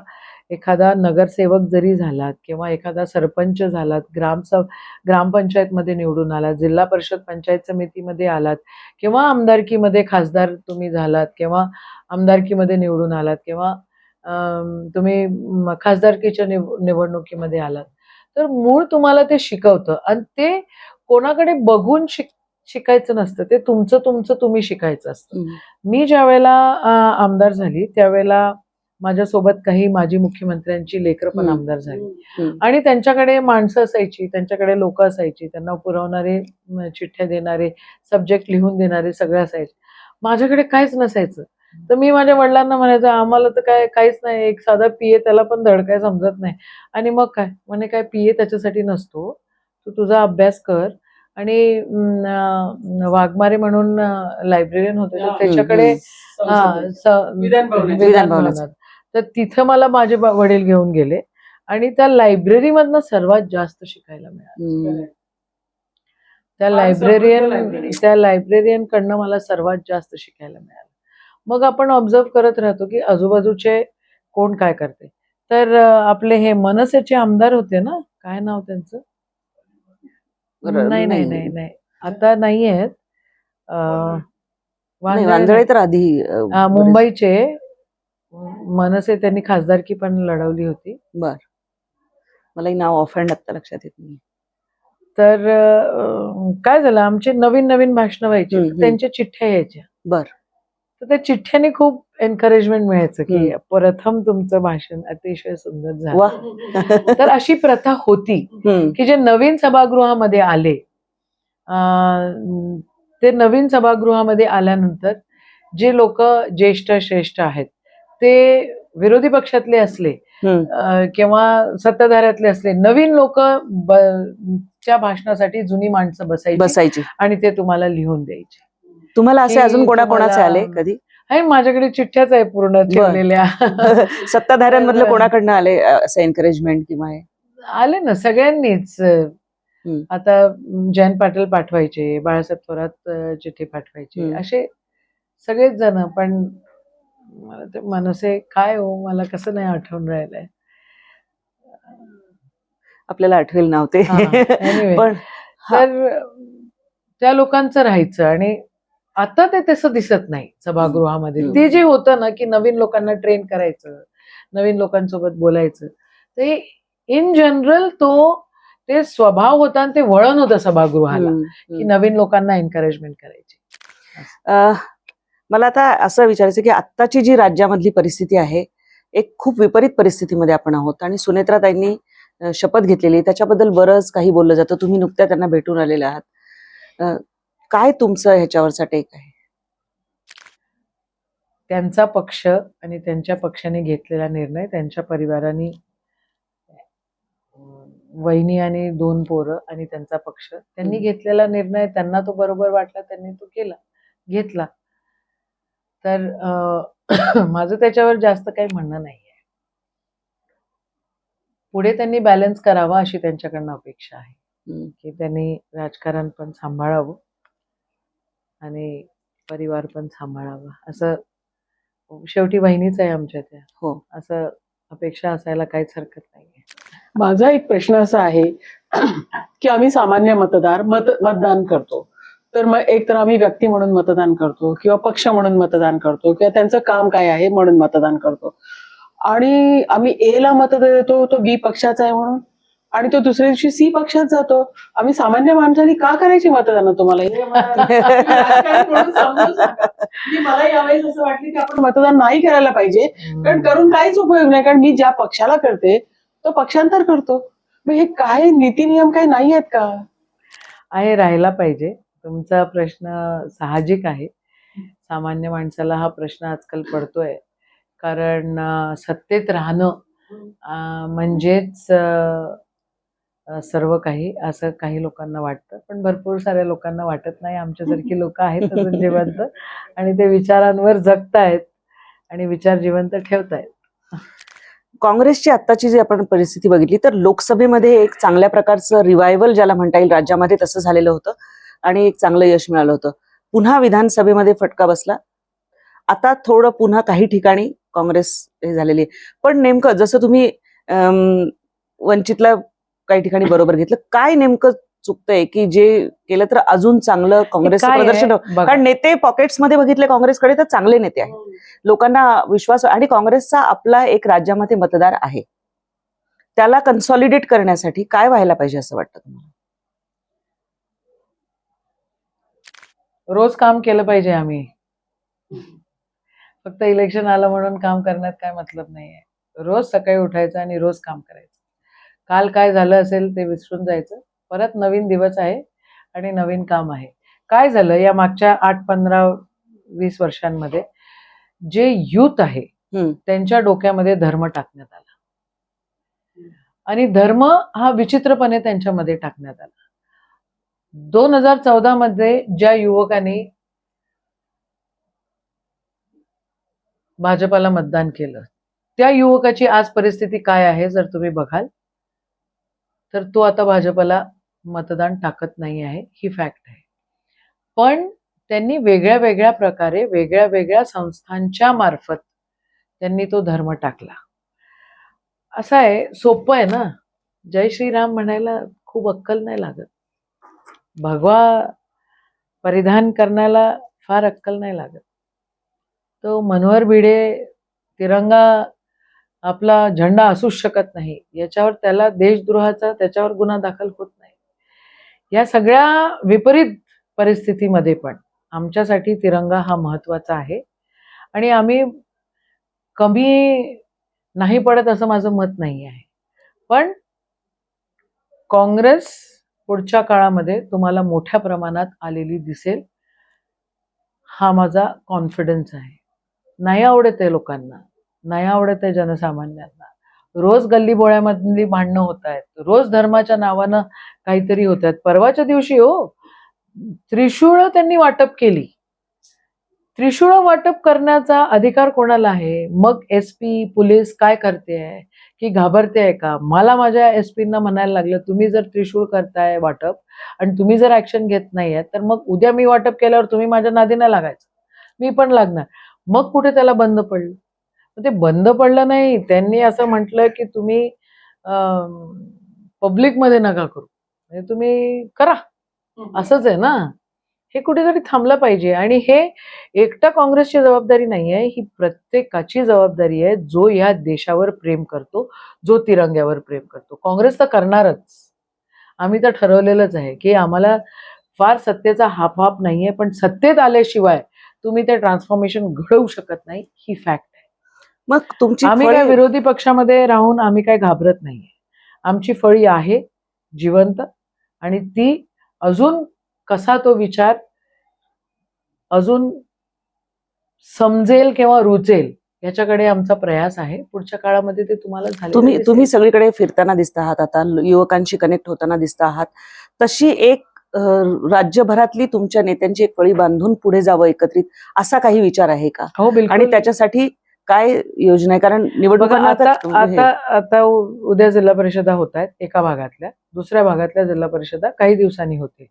एखादा नगरसेवक जरी झालात, किंवा एखादा सरपंच झालात, ग्रामपंचायतमध्ये निवडून आलात, जिल्हा परिषद पंचायत समितीमध्ये आलात, किंवा आमदारकीमध्ये खासदार तुम्ही झालात, किंवा आमदारकीमध्ये निवडून आलात, किंवा तुम्ही खासदारकीच्या निवडणुकीमध्ये आलात, तर मूळ तुम्हाला ते शिकवतं. आणि ते कोणाकडे बघून शिकायचं नसतं, ते तुमचं तुम्ही शिकायचं असतं. मी ज्या वेळेला आमदार झाली त्यावेळेला माझ्यासोबत काही माजी मुख्यमंत्र्यांची लेकरं पण आमदार झाली, आणि त्यांच्याकडे माणसं असायची, त्यांच्याकडे लोक असायची, त्यांना पुरवणारे, चिठ्ठ्या देणारे, सब्जेक्ट लिहून देणारे सगळे असायचे. माझ्याकडे काहीच नसायचं. तर मी माझ्या वडिलांना म्हणायचं, आम्हाला तर काहीच नाही, एक साधा PA त्याला पण धड काय समजत नाही. आणि मग काय म्हणे, काय PA त्याच्यासाठी नसतो, तू तुझा अभ्यास कर. आणि वाघमारे म्हणून लायब्रेरियन होते, तर त्याच्याकडे विधानभवनात, तर तिथं मला माझे वडील घेऊन गेले, आणि त्या लायब्ररीमधनं सर्वात जास्त शिकायला मिळालं. त्या लायब्रेरियन कडनं मला सर्वात जास्त शिकायला मिळालं. मग आपण ऑब्झर्व करत राहतो की आजूबाजूचे कोण काय करते. तर आपले हे मनसेचे आमदार होते ना, काय नाव त्यांचं? नाही, आता नाही आहेत. वांदळे तर आधी मुंबईचे मनसे, त्यांनी खासदारकी पण लढवली होती. बर, मला नाव ऑफहँड आता लक्षात येत नाही. तर काय झालं, आमचे नवीन भाषणं व्हायची, त्यांच्या चिठ्ठ्या यायच्या. बर, तर त्या चिठ्ठ्याने खूप एनकरेजमेंट मिळायचं की हम्म. प्रथम तुमचं भाषण अतिशय सुंदर वा. झालं. तर अशी प्रथा होती हम्म. की जे नवीन सभागृहामध्ये आले, ते नवीन सभागृहामध्ये आल्यानंतर जे लोक ज्येष्ठ श्रेष्ठ आहेत ते विरोधी पक्षातले असले किंवा सत्ताधाऱ्यातले असले, नवीन लोक च्या भाषणासाठी जुनी माणसं बसायची आणि ते तुम्हाला लिहून द्यायचे. तुम्हाला असे की अजून कोणाकोणाचे आले तुम्हाला- कधी? आहे माझ्याकडे चिठ्ठ्याच आहे पूर्ण ठेवलेल्या. सत्ताधाऱ्यांमधलं कोणाकडनं आले असं एनकरेजमेंट किंवा हे? आले ना सगळ्यांनीच. आता जयंत पाटील पाठवायचे, बाळासाहेब थोरात चिठ्ठी पाठवायचे, असे सगळेच जण. पण मला ते मनसे काय हो, मला कसं नाही आठवून राहिलंय. आपल्याला आठवेल नव्हते. Anyway, पण तर त्या लोकांचं राहायचं. आणि आता ते तसं दिसत नाही सभागृहामध्ये. ते जे होतं ना की नवीन लोकांना ट्रेन करायचं, नवीन लोकांसोबत बोलायचं, ते इन जनरल ते स्वभाव होता आणि ते वळण होतं सभागृहाला की नवीन लोकांना एनकरेजमेंट करायची. मला आता असं विचारायचं की आत्ताची जी राज्यामधली परिस्थिती आहे, एक खूप विपरीत परिस्थितीमध्ये आपण आहोत आणि सुनेत्राताईंनी शपथ घेतलेली, त्याच्याबद्दल बरंच काही बोललं जातं. तुम्ही नुकत्या त्यांना भेटून आलेले आहात. काय तुमचं ह्याच्यावरचा टेक आहे? त्यांचा पक्ष आणि त्यांच्या पक्षाने घेतलेला निर्णय, त्यांच्या परिवाराने, वहिनी आणि 2 पोरं आणि त्यांचा पक्ष, त्यांनी घेतलेला निर्णय, त्यांना तो बरोबर वाटला, त्यांनी तो घेतला. तर माझं त्याच्यावर जास्त काही म्हणणं नाहीये. पुढे त्यांनी बॅलन्स करावा अशी त्यांच्याकडनं अपेक्षा आहे की त्यांनी राजकारण पण सांभाळावं आणि परिवार पण सांभाळावा. असं शेवटी बहिणीच आहे आमच्या त्या. हो, असं अपेक्षा असायला काहीच हरकत नाहीये. माझा एक प्रश्न असा आहे की आम्ही सामान्य मतदान करतो, तर मग एक तर आम्ही व्यक्ती म्हणून मतदान करतो किंवा पक्ष म्हणून मतदान करतो किंवा त्यांचं काम काय आहे म्हणून मतदान करतो, आणि आम्ही ए ला मत देतो तो बी पक्षाचा आहे म्हणून, आणि तो दुसऱ्या दिवशी सी पक्षात जातो. आम्ही सामान्य माणसांनी का करायची मतदान तुम्हाला? हे मला यावेळेस असं वाटलं की आपण मतदान नाही करायला पाहिजे, कारण करून काहीच उपयोग नाही. कारण मी ज्या पक्षाला करते तो पक्षांतर करतो. मग हे काय नीती नियम काही नाही आहेत का? आहे, राहायला पाहिजे. तुमचा प्रश्न साहजिक आहे. सामान्य माणसाला हा प्रश्न आजकाल पडतोय, कारण सत्तेत राहणं म्हणजेच सर्व काही, असं काही लोकांना वाटतं. पण भरपूर साऱ्या लोकांना वाटत नाही. आमच्यासारखी लोक आहेत अजून जिवंत आणि ते विचारांवर जगतायत आणि विचार जिवंत ठेवतायत. काँग्रेसची आत्ताची जी आपण परिस्थिती बघितली तर लोकसभेमध्ये एक चांगल्या प्रकारचं रिवायवल ज्याला म्हणता येईल राज्यामध्ये तसं झालेलं होतं आणि एक चांगलं यश मिळालं होतं. पुन्हा विधानसभेमध्ये फटका बसला. आता थोडं पुन्हा काही ठिकाणी काँग्रेस हे झालेली आहे. पण नेमकं जसं तुम्ही वंचितला काही ठिकाणी बरोबर घेतलं, काय नेमकं चुकतंय की जे केलं तर अजून चांगलं काँग्रेसचं प्रदर्शन होतं? कारण नेते पॉकेट्समध्ये बघितले काँग्रेसकडे तर चांगले नेते आहेत, लोकांना विश्वास, आणि काँग्रेसचा आपला एक राज्यामध्ये मतदार आहे, त्याला कन्सॉलिडेट करण्यासाठी काय व्हायला पाहिजे असं वाटतं तुम्हाला? रोज काम केलं पाहिजे आम्ही. फक्त इलेक्शन आलं म्हणून काम करण्यात काय मतलब नाहीये. रोज सकाळी उठायचं आणि रोज काम करायचं. काल काय झालं असेल ते विसरून जायचं. परत नवीन दिवस आहे आणि नवीन काम आहे. काय झालं या मागच्या 8, 15, 20 वर्षांमध्ये, जे युथ आहे त्यांच्या डोक्यामध्ये धर्म टाकण्यात आला आणि धर्म हा विचित्रपणे त्यांच्यामध्ये टाकण्यात आला. 2014 मध्ये ज्या युवकांनी भाजपाला मतदान केलं, त्या युवकाची आज परिस्थिती काय आहे जर तुम्ही बघाल तर तो आता भाजपाला मतदान टाकत नाही आहे, ही फॅक्ट आहे. पण त्यांनी वेगळ्या वेगळ्या प्रकारे वेगळ्या वेगळ्या संस्थांच्या मार्फत त्यांनी तो धर्म टाकला. असं आहे, सोपं आहे ना, जय श्रीराम म्हणायला खूप अक्कल नाही लागत, भगवा परिधान करण्याला फार अक्कल नाही लागत. तो मनोहर भिडे तिरंगा आपला झेंडा असूच शकत नाही, याच्यावर त्याला देशद्रोहाचा त्याच्यावर गुन्हा दाखल होत नाही. या सगळ्या विपरीत परिस्थितीमध्ये पण आमच्यासाठी तिरंगा हा महत्वाचा आहे आणि आम्ही कमी नाही पडत असं माझं मत नाही आहे. पण काँग्रेस पुढच्या काळामध्ये तुम्हाला मोठ्या प्रमाणात आलेली दिसेल, हा माझा कॉन्फिडन्स आहे. नाही आवडत आहे लोकांना, नाही आवडत आहे जनसामान्यांना. रोज गल्लीबोळ्यामधली भांडणं होत आहेत, रोज धर्माच्या नावानं काहीतरी होत आहेत. परवाच्या दिवशी त्रिशूळ त्यांनी वाटप केली. त्रिशूळ वाटप करण्याचा अधिकार कोणाला आहे? मग SP पोलीस काय करते आहे की घाबरते आहे का? मला माझ्या SP-ना म्हणायला लागलं, तुम्ही जर त्रिशूळ करताय वाटप आणि तुम्ही जर ऍक्शन घेत नाहीये तर मग उद्या मी वाटप केल्यावर तुम्ही माझ्या नादी नाही लागायचं, मी पण लागणार. मग कुठे त्याला बंद पडलं? ते बंद पडलं नाही, त्यांनी असं म्हटलं की तुम्ही पब्लिकमध्ये नका करू, म्हणजे तुम्ही करा, असंच आहे ना. हे कुठेतरी थांबलं पाहिजे. आणि हे एकटा काँग्रेसची जबाबदारी नाही आहे, ही प्रत्येकाची जबाबदारी आहे जो या देशावर प्रेम करतो, जो तिरंग्यावर प्रेम करतो. काँग्रेस तर करणारच, आम्ही तर ठरवलेलंच आहे की आम्हाला फार सत्तेचा हाप नाहीये, पण सत्तेत आल्याशिवाय तुम्ही ते ट्रान्सफॉर्मेशन घडवू शकत नाही, ही फॅक्ट आहे. मग तुमची आम्ही काय विरोधी पक्षामध्ये राहून आम्ही काय घाबरत नाहीये. आमची फळी आहे जिवंत, आणि ती अजून कसा तो विचार अजून समजेल किंवा रुचेल याच्याकडे आमचा प्रयास आहे. पुढच्या काळामध्ये ते तुम्हाला झालेलं दिसेल. तुम्ही सगळीकडे फिरताना दिसता आहात, आता युवकांशी कनेक्ट होताना दिसता आहात. तशी एक राज्यभरातली तुमच्या नेत्यांची एक फळी बांधून पुढे जावं एकत्रित, असा काही विचार आहे का? हो, बिलकुल. आणि त्याच्यासाठी काय योजना आहे? कारण बघा, निवडणुकांना आता उद्या जिल्हा परिषदा होत आहेत एका भागातल्या, दुसऱ्या भागातल्या जिल्हा परिषदा काही दिवसांनी होतील.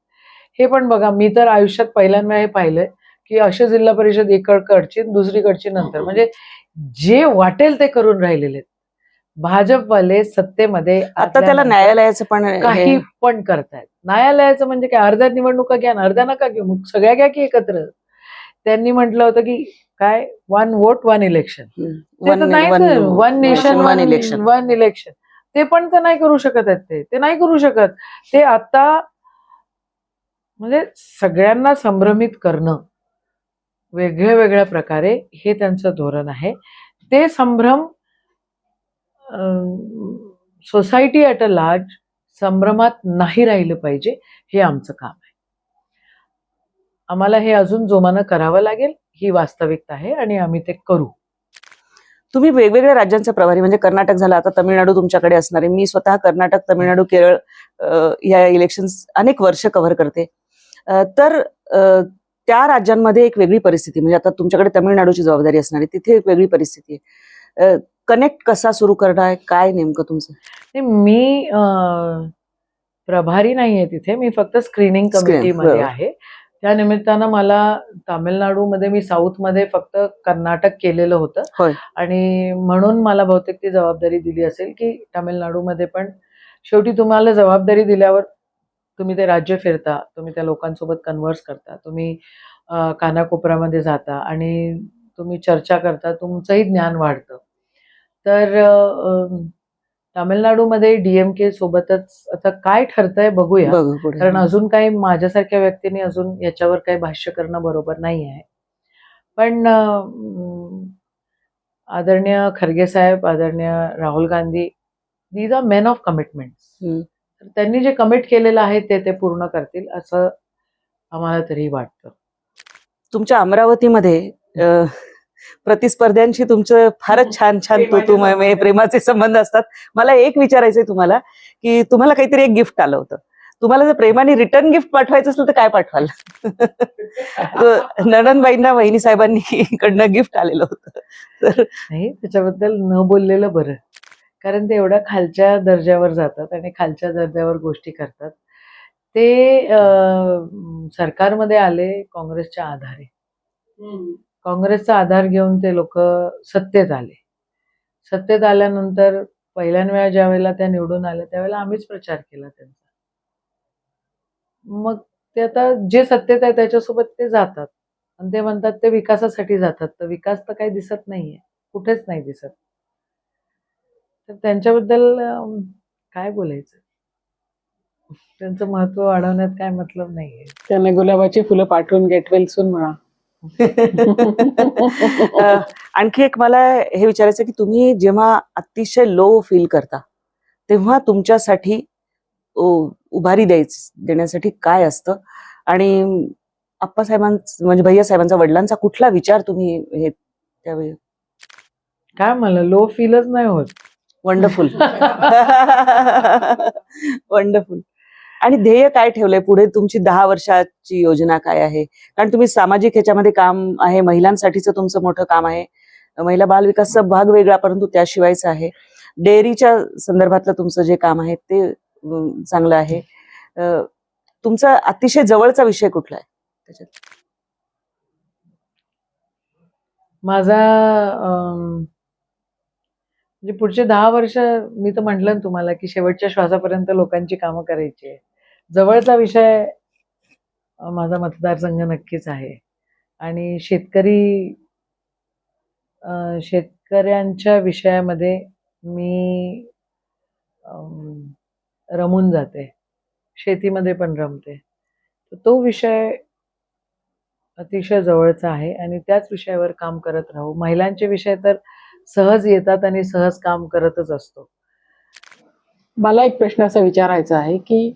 हे पण बघा, मी तर आयुष्यात पहिल्यांदा हे पाहिलंय की असे जिल्हा परिषद इकडची दुसरीकडची नंतर, म्हणजे जे वाटेल ते करून राहिलेले आहेत. भाजपवाले सत्तेमध्ये आता त्याला आल्यानंतर न्यायालयाचं पण काही पण करतायत. न्यायालयाचं म्हणजे काय, अर्ध्या निवडणुका घ्या, अर्ध्या नका घेऊ, मग सगळ्या घ्या की एकत्र. त्यांनी म्हटलं होतं की काय, 1 वोट 1 इलेक्शन, ते तर नाही, 1 नेशन 1 इलेक्शन, 1 इलेक्शन, ते पण तर नाही करू शकत आहेत. ते नाही करू शकत. ते आता म्हणजे सगळ्यांना संभ्रमित करणं वेगळ्या वेगळ्या प्रकारे हे त्यांचं धोरण आहे. ते संभ्रम सोसायटी ॲट अ लार्ज संभ्रमात नाही राहिलं पाहिजे, हे आमचं काम आहे. आम्हाला हे अजून जोमानं करावं लागेल, ही वास्तविकता आहे आणि आम्ही ते करू. तुम्ही वेगवेगळ्या राज्यांचे प्रभारी, म्हणजे कर्नाटक झाला, आता तमिळनाडू तुमच्याकडे असणार आहे. मी स्वतः कर्नाटक, तमिळनाडू, केरळ या इलेक्शन्स अनेक वर्ष कव्हर करते. तर त्या राज्यांमध्ये एक वेगळी परिस्थिती, म्हणजे आता तुमच्याकडे तमिळनाडूची जबाबदारी असणार आहे, तिथे एक वेगळी परिस्थिती आहे. कनेक्ट कसा सुरू करणार, काय नेमकं तुमचं? मी प्रभारी नाहीये तिथे, मी फक्त स्क्रीनिंग कमिटीमध्ये आहे. त्या निमित्तानं मला तामिळनाडूमध्ये, मी साऊथमध्ये फक्त कर्नाटक केलेलं होतं आणि म्हणून मला बहुतेक ती जबाबदारी दिली असेल की तामिळनाडूमध्ये पण शेवटी तुम्हाला जबाबदारी दिल्यावर तुम्ही ते राज्य फिरता, तुम्ही त्या लोकांसोबत कन्व्हर्स करता, तुम्ही कानाकोपऱ्यामध्ये जाता आणि तुम्ही चर्चा करता, तुमचंही ज्ञान वाढतं. तर तामिळनाडूमध्ये DMK सोबतच आता काय ठरतंय बघूया, कारण अजून काही माझ्यासारख्या व्यक्तीने अजून याच्यावर काही भाष्य करणं बरोबर नाही आहे. पण आदरणीय खरगे साहेब, आदरणीय Rahul Gandhi, these are men of commitments. त्यांनी जे कमिट केलेलं आहे ते पूर्ण करतील असं आम्हाला तरी वाटतं. तुमच्या अमरावतीमध्ये प्रतिस्पर्ध्यांशी तुमचं फारच छान प्रेमाचे संबंध असतात. मला एक विचारायचंय तुम्हाला, की तुम्हाला काहीतरी एक गिफ्ट आलं होतं, तुम्हाला जर प्रेमाने रिटर्न गिफ्ट पाठवायचं असेल तर काय पाठवाल? नणंदबाईंना वहिनी साहेबांनी कडनं गिफ्ट आलेलं होतं. तर नाही, त्याच्याबद्दल न बोललेलं बरं, कारण ते एवढ्या खालच्या दर्जावर जातात आणि खालच्या दर्जावर गोष्टी करतात. ते सरकारमध्ये आले काँग्रेसच्या आधारे, काँग्रेसचा आधार घेऊन ते लोक सत्तेत आले. सत्तेत आल्यानंतर पहिल्यान वेळा ज्या वेळेला त्या निवडून आल्या त्यावेळेला आम्हीच प्रचार केला त्यांचा. मग ते आता जे सत्तेत आहे त्याच्यासोबत ते जातात आणि ते म्हणतात ते विकासासाठी जातात, तर विकास तर काही दिसत नाहीये, कुठेच नाही दिसत. तर त्यांच्याबद्दल काय बोलायचं, त्यांचं महत्व वाढवण्यात काय मतलब नाहीये. त्यांना गुलाबाची फुलं पाठवून गेट वेल सून म्हणा. आणखी एक मला हे विचारायचं की तुम्ही जेव्हा अतिशय लो फील करता तेव्हा तुमच्यासाठी उभारी देण्यासाठी काय असतं, आणि आप्पासाहेबांचा म्हणजे भैयासाहेबांचा वडिलांचा कुठला विचार तुम्ही हे त्यावेळी? काय मला लो फीलच नाही होत. वंडरफुल. वंडरफुल. आणि ध्येय काय ठेवलंय पुढे? तुमची 10 वर्षाची योजना काय आहे? कारण तुम्ही सामाजिक ह्याच्यामध्ये काम आहे, महिलांसाठीचं तुमचं मोठं काम आहे, महिला बाल विकासचा भाग वेगळा परंतु त्याशिवायचं आहे, डेअरीच्या संदर्भातलं तुमचं जे काम आहे ते चांगलं आहे. तुमचा अतिशय जवळचा विषय कुठला आहे त्याच्यात? माझा म्हणजे पुढचे 10 वर्ष मी तर म्हटलं ना तुम्हाला की शेवटच्या श्वासापर्यंत लोकांची कामं करायची आहे. जवळचा विषय माझा मतदारसंघ नक्कीच आहे आणि शेतकऱ्यांच्या विषयामध्ये मी रमून जाते, शेतीमध्ये पण रमते. तर तो विषय अतिशय जवळचा आहे आणि त्याच विषयावर काम करत राहू. महिलांचे विषय तर सहज येतात आणि सहज काम करतच असतो. मला एक प्रश्न असा विचारायचा आहे की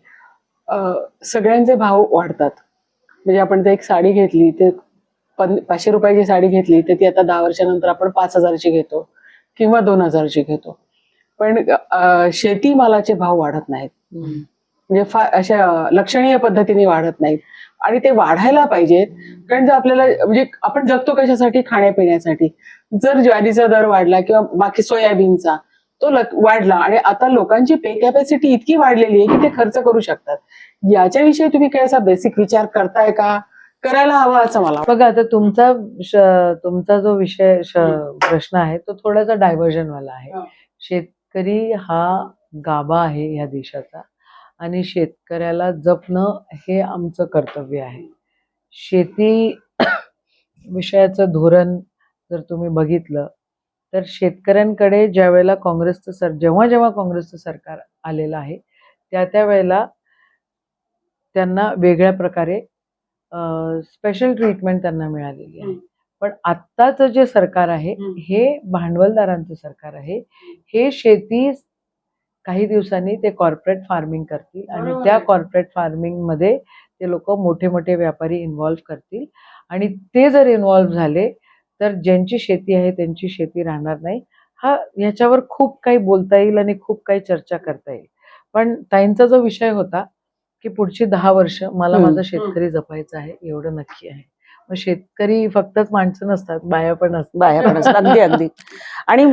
सगळ्यांचे भाव वाढतात. म्हणजे आपण ते एक साडी घेतली, ते 500 रुपयाची साडी घेतली तर ती आता 10 वर्षानंतर आपण 5,000ची घेतो किंवा 2,000ची घेतो. पण शेतीमालाचे भाव वाढत नाहीत, म्हणजे फार अशा लक्षणीय पद्धतीने वाढत नाहीत आणि ते वाढायला पाहिजेत. कारण जर आपल्याला म्हणजे आपण जगतो कशासाठी? खाण्यापिण्यासाठी. जर ज्वारीचा दर वाढला किंवा बाकी सोयाबीनचा तो वाढला आणि आता लोकांची पे कॅपॅसिटी इतकी वाढलेली आहे की ते खर्च करू शकतात, याच्याविषयी तुम्ही काय असा बेसिक विचार करताय का? करायला हवा असं मला बघा, आता तुमचा जो प्रश्न आहे तो थोडासा डायव्हर्जन वाला आहे. शेतकरी हा गाभा आहे ह्या देशाचा आणि शेतकऱ्याला जपणं हे आमचं कर्तव्य आहे. शेती विषयाचं धोरण जर तुम्ही बघितलं तर शेतकऱ्यांकडे जेव्हा काँग्रेसचं सरकार आलेलं आहे त्या वेळेला त्यांना वेगळ्या प्रकारे स्पेशल ट्रीटमेंट त्यांना मिळालेली आहे. पण आत्ताचं जे सरकार आहे हे भांडवलदारांचं सरकार आहे. हे शेती काही दिवसांनी ते कॉर्पोरेट फार्मिंग करतील आणि त्या कॉर्पोरेट फार्मिंग मध्ये ते लोक मोठे मोठे व्यापारी इन्व्हॉल्व्ह करतील आणि ते जर इन्व्हॉल्व्ह झाले तर ज्यांची शेती आहे त्यांची शेती राहणार नाही. ह्याच्यावर खूप काही बोलता येईल आणि खूप काही चर्चा करता येईल. पण ताईंचा जो विषय होता की पुढची 10 वर्ष मला माझा शेतकरी जपायचा आहे, एवढं नक्की आहे. मग शेतकरी फक्तच माणसं नसतात, बाया पण असतात. अगदी अगदी. आणि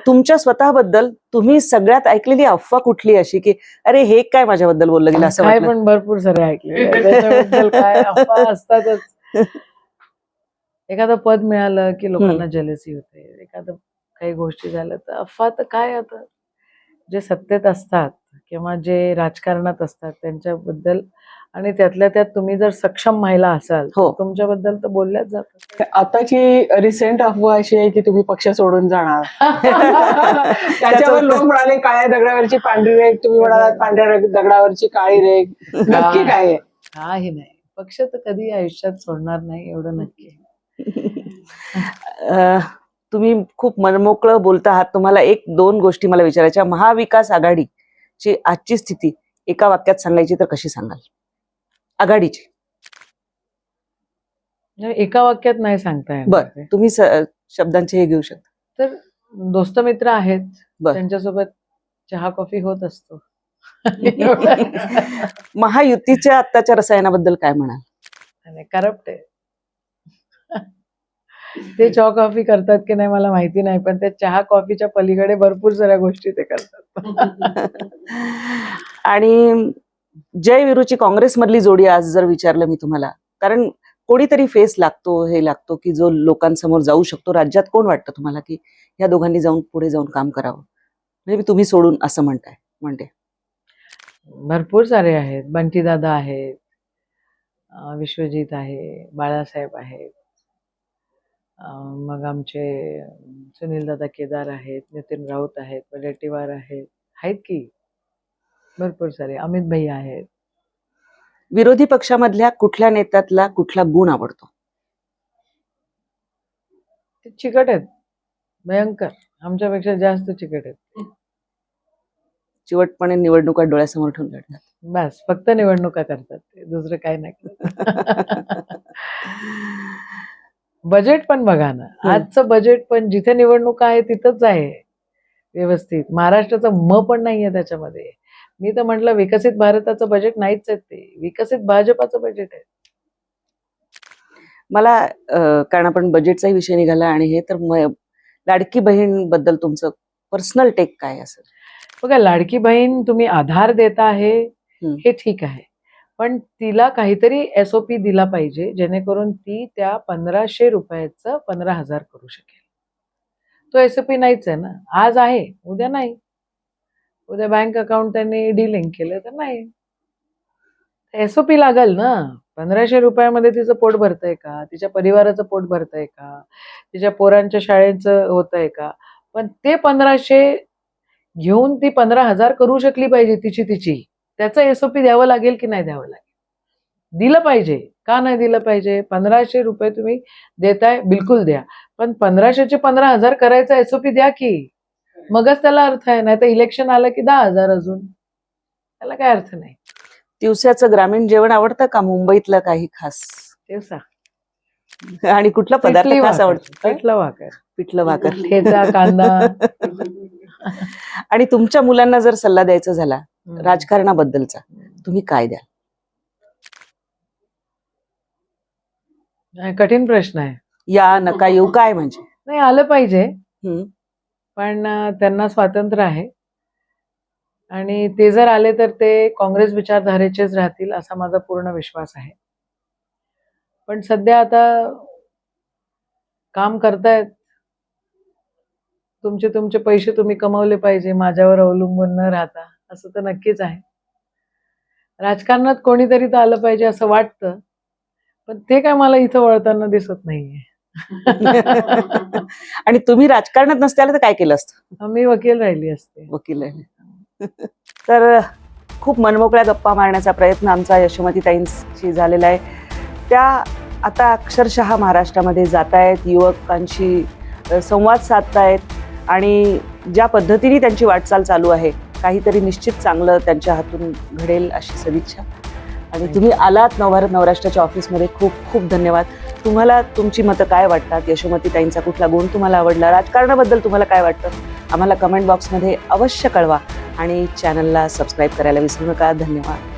तुमच्या स्वतःबद्दल तुम्ही सगळ्यात ऐकलेली अफवा कुठली अशी की अरे हे काय माझ्याबद्दल बोललं गेलं असं काय? पण भरपूर सारे ऐकले त्याच्याबद्दल. काय अफवा असतातच. एखादं पद मिळालं की लोकांना जेलसी होते, एखादं काही गोष्टी झाल्या तर अफवा. तर काय, आता जे सत्तेत असतात किंवा जे राजकारणात असतात त्यांच्याबद्दल, आणि त्यातल्या त्यात तुम्ही जर सक्षम महिला असाल तर तुमच्याबद्दल तर बोलल्याच जातात. आताची रिसेंट अफवा अशी आहे की तुम्ही पक्ष सोडून जाणार. त्याच्यावर लोक म्हणाले काळ्या दगडावरची पांढरी रेघ, तुम्ही म्हणालात पांढऱ्या दगडावरची काळी रेघ. नक्की काय आहे? काही नाही, पक्ष तर कधी आयुष्यात सोडणार नाही, एवढं नक्की आहे. तुम्ही खूप मनमोकळं बोलता आहात. तुम्हाला 1-2 गोष्टी मला विचारायच्या. महाविकास आघाडीची आजची स्थिती एका वाक्यात सांगायची तर कशी सांगाल? आघाडीची एका वाक्यात नाही सांगता येणार. बरं, तुम्ही शब्दांचे हे घेऊ शकता. तर दोस्त मित्र आहेत, त्यांच्यासोबत चहा कॉफी होत असतो. महायुतीच्या आत्ताच्या रसायनाबद्दल काय म्हणाल? करप्ट आहे. ते चहा कॉफी करतात की नाही मला माहिती नाही, पण ते चहा कॉफीच्या पलीकडे भरपूर साऱ्या गोष्टी ते करतात. आणि जय विरूची काँग्रेसमधली जोडी आज जर विचारलं मी तुम्हाला, कारण कोणीतरी फेस लागतो, हे लागतो की जो लोकांसमोर जाऊ शकतो. राज्यात कोण वाटतं तुम्हाला की या दोघांनी पुढे जाऊन काम करावं? म्हणजे तुम्ही सोडून असं म्हणते. भरपूर सारे आहेत. बंटीदादा आहेत, विश्वजित आहे, बाळासाहेब आहेत, मग आमचे सुनील दादा केदार आहेत, नितीन राऊत आहेत, वडेट्टीवार आहेत की भरपूर सारे. अमित भैया आहेत. विरोधी पक्षामधल्या कुठल्या नेत्यातला कुठला गुण आवडतो? ते चिकट आहेत, भयंकर, आमच्यापेक्षा जास्त चिकट आहेत. चिवटपणे निवडणुका डोळ्यासमोर ठेवून लढतात. बस फक्त निवडणुका करतात ते, दुसरं काय नाही करत. बजेट पण बघा ना, आजचं बजेट पण जिथे निवडणुका आहे तिथंच आहे व्यवस्थित. महाराष्ट्राचं म पण नाहीये त्याच्यामध्ये. मी तर म्हटलं विकसित भारताचं बजेट नाहीच आहे, ते विकसित भाजपाचं बजेट आहे. मला कारण आपण बजेटचाही विषय निघाला आणि हे तर लाडकी बहीण बद्दल तुमचं पर्सनल टेक काय असेल? बघा, लाडकी बहीण तुम्ही आधार देता आहे हे ठीक आहे, पण तिला काहीतरी SOP दिला पाहिजे जेणेकरून ती त्या 1500 रुपयाचं 15,000 करू शकेल. तो SOP नाहीच आहे ना. आज आहे, उद्या नाही. उद्या बँक अकाउंट त्यांनी डिलिंक केलं तर नाही. SOP लागल ना. 1500 रुपयामध्ये तिचं पोट भरतंय का? तिच्या परिवाराचं पोट भरतंय का? तिच्या पोरांच्या शाळेचं होतंय का? पण ते 1500 घेऊन ती 15,000 करू शकली पाहिजे तिची. त्याचं SOP द्यावं लागेल की नाही द्यावं लागेल? दिलं पाहिजे. का नाही दिलं पाहिजे? 1500 रुपये तुम्ही देताय, बिलकुल द्या. पण 1500चे 15,000 करायचा SOP द्या की. मगच त्याला अर्थ आहे. नाही तर इलेक्शन आलं की 10,000 अजून. त्याला काय अर्थ नाही. दिवसाचं ग्रामीण जेवण आवडतं का मुंबईतलं काही खास? तेच आणि कुठला पदार्थ खास आवडतो? पिठलं भाकर, पिठलं भाकर, ठेचा, कांदा. आणि तुमच्या मुलांना जर सल्ला द्यायचा झाला राजकारणाबद्दलचा, तुम्ही काय द्याल? कठीण प्रश्न आहे. या नका येऊ काय म्हणजे? नाही, आलं पाहिजे, हम्म. पण त्यांना स्वातंत्र्य आहे आणि ते जर आले तर ते काँग्रेस विचारधारेचेच राहतील असा माझा पूर्ण विश्वास आहे. पण सध्या आता काम करतायत, तुमचे पैसे तुम्ही कमवले पाहिजे, माझ्यावर अवलंबून न राहता, असं तर नक्कीच आहे. राजकारणात कोणीतरी तर आलं पाहिजे असं वाटतं, पण ते काय मला इथं वळताना दिसत नाहीये. आणि तुम्ही राजकारणात नसत्याला तर काय केलं असतं? मी वकील राहिली असते. वकील आहे. तर खूप मनमोकळ्या गप्पा मारण्याचा प्रयत्न आमचा यशोमतीताईंशी झालेला आहे. त्या आता अक्षरशः महाराष्ट्रामध्ये जात आहेत, युवकांशी संवाद साधतायत आणि ज्या पद्धतीने त्यांची वाटचाल चालू आहे, काहीतरी निश्चित चांगलं त्यांच्या हातून घडेल अशी सदिच्छा. आणि तुम्ही आलात नवभारत नवराष्ट्राच्या ऑफिसमध्ये, खूप खूप धन्यवाद. तुम्हाला तुमची मतं काय वाटतात? यशोमतीताईंचा कुठला गुण तुम्हाला आवडला? राजकारणाबद्दल तुम्हाला काय वाटतं? आम्हाला कमेंट बॉक्समध्ये अवश्य कळवा आणि चॅनलला सबस्क्राईब करायला विसरू नका. धन्यवाद.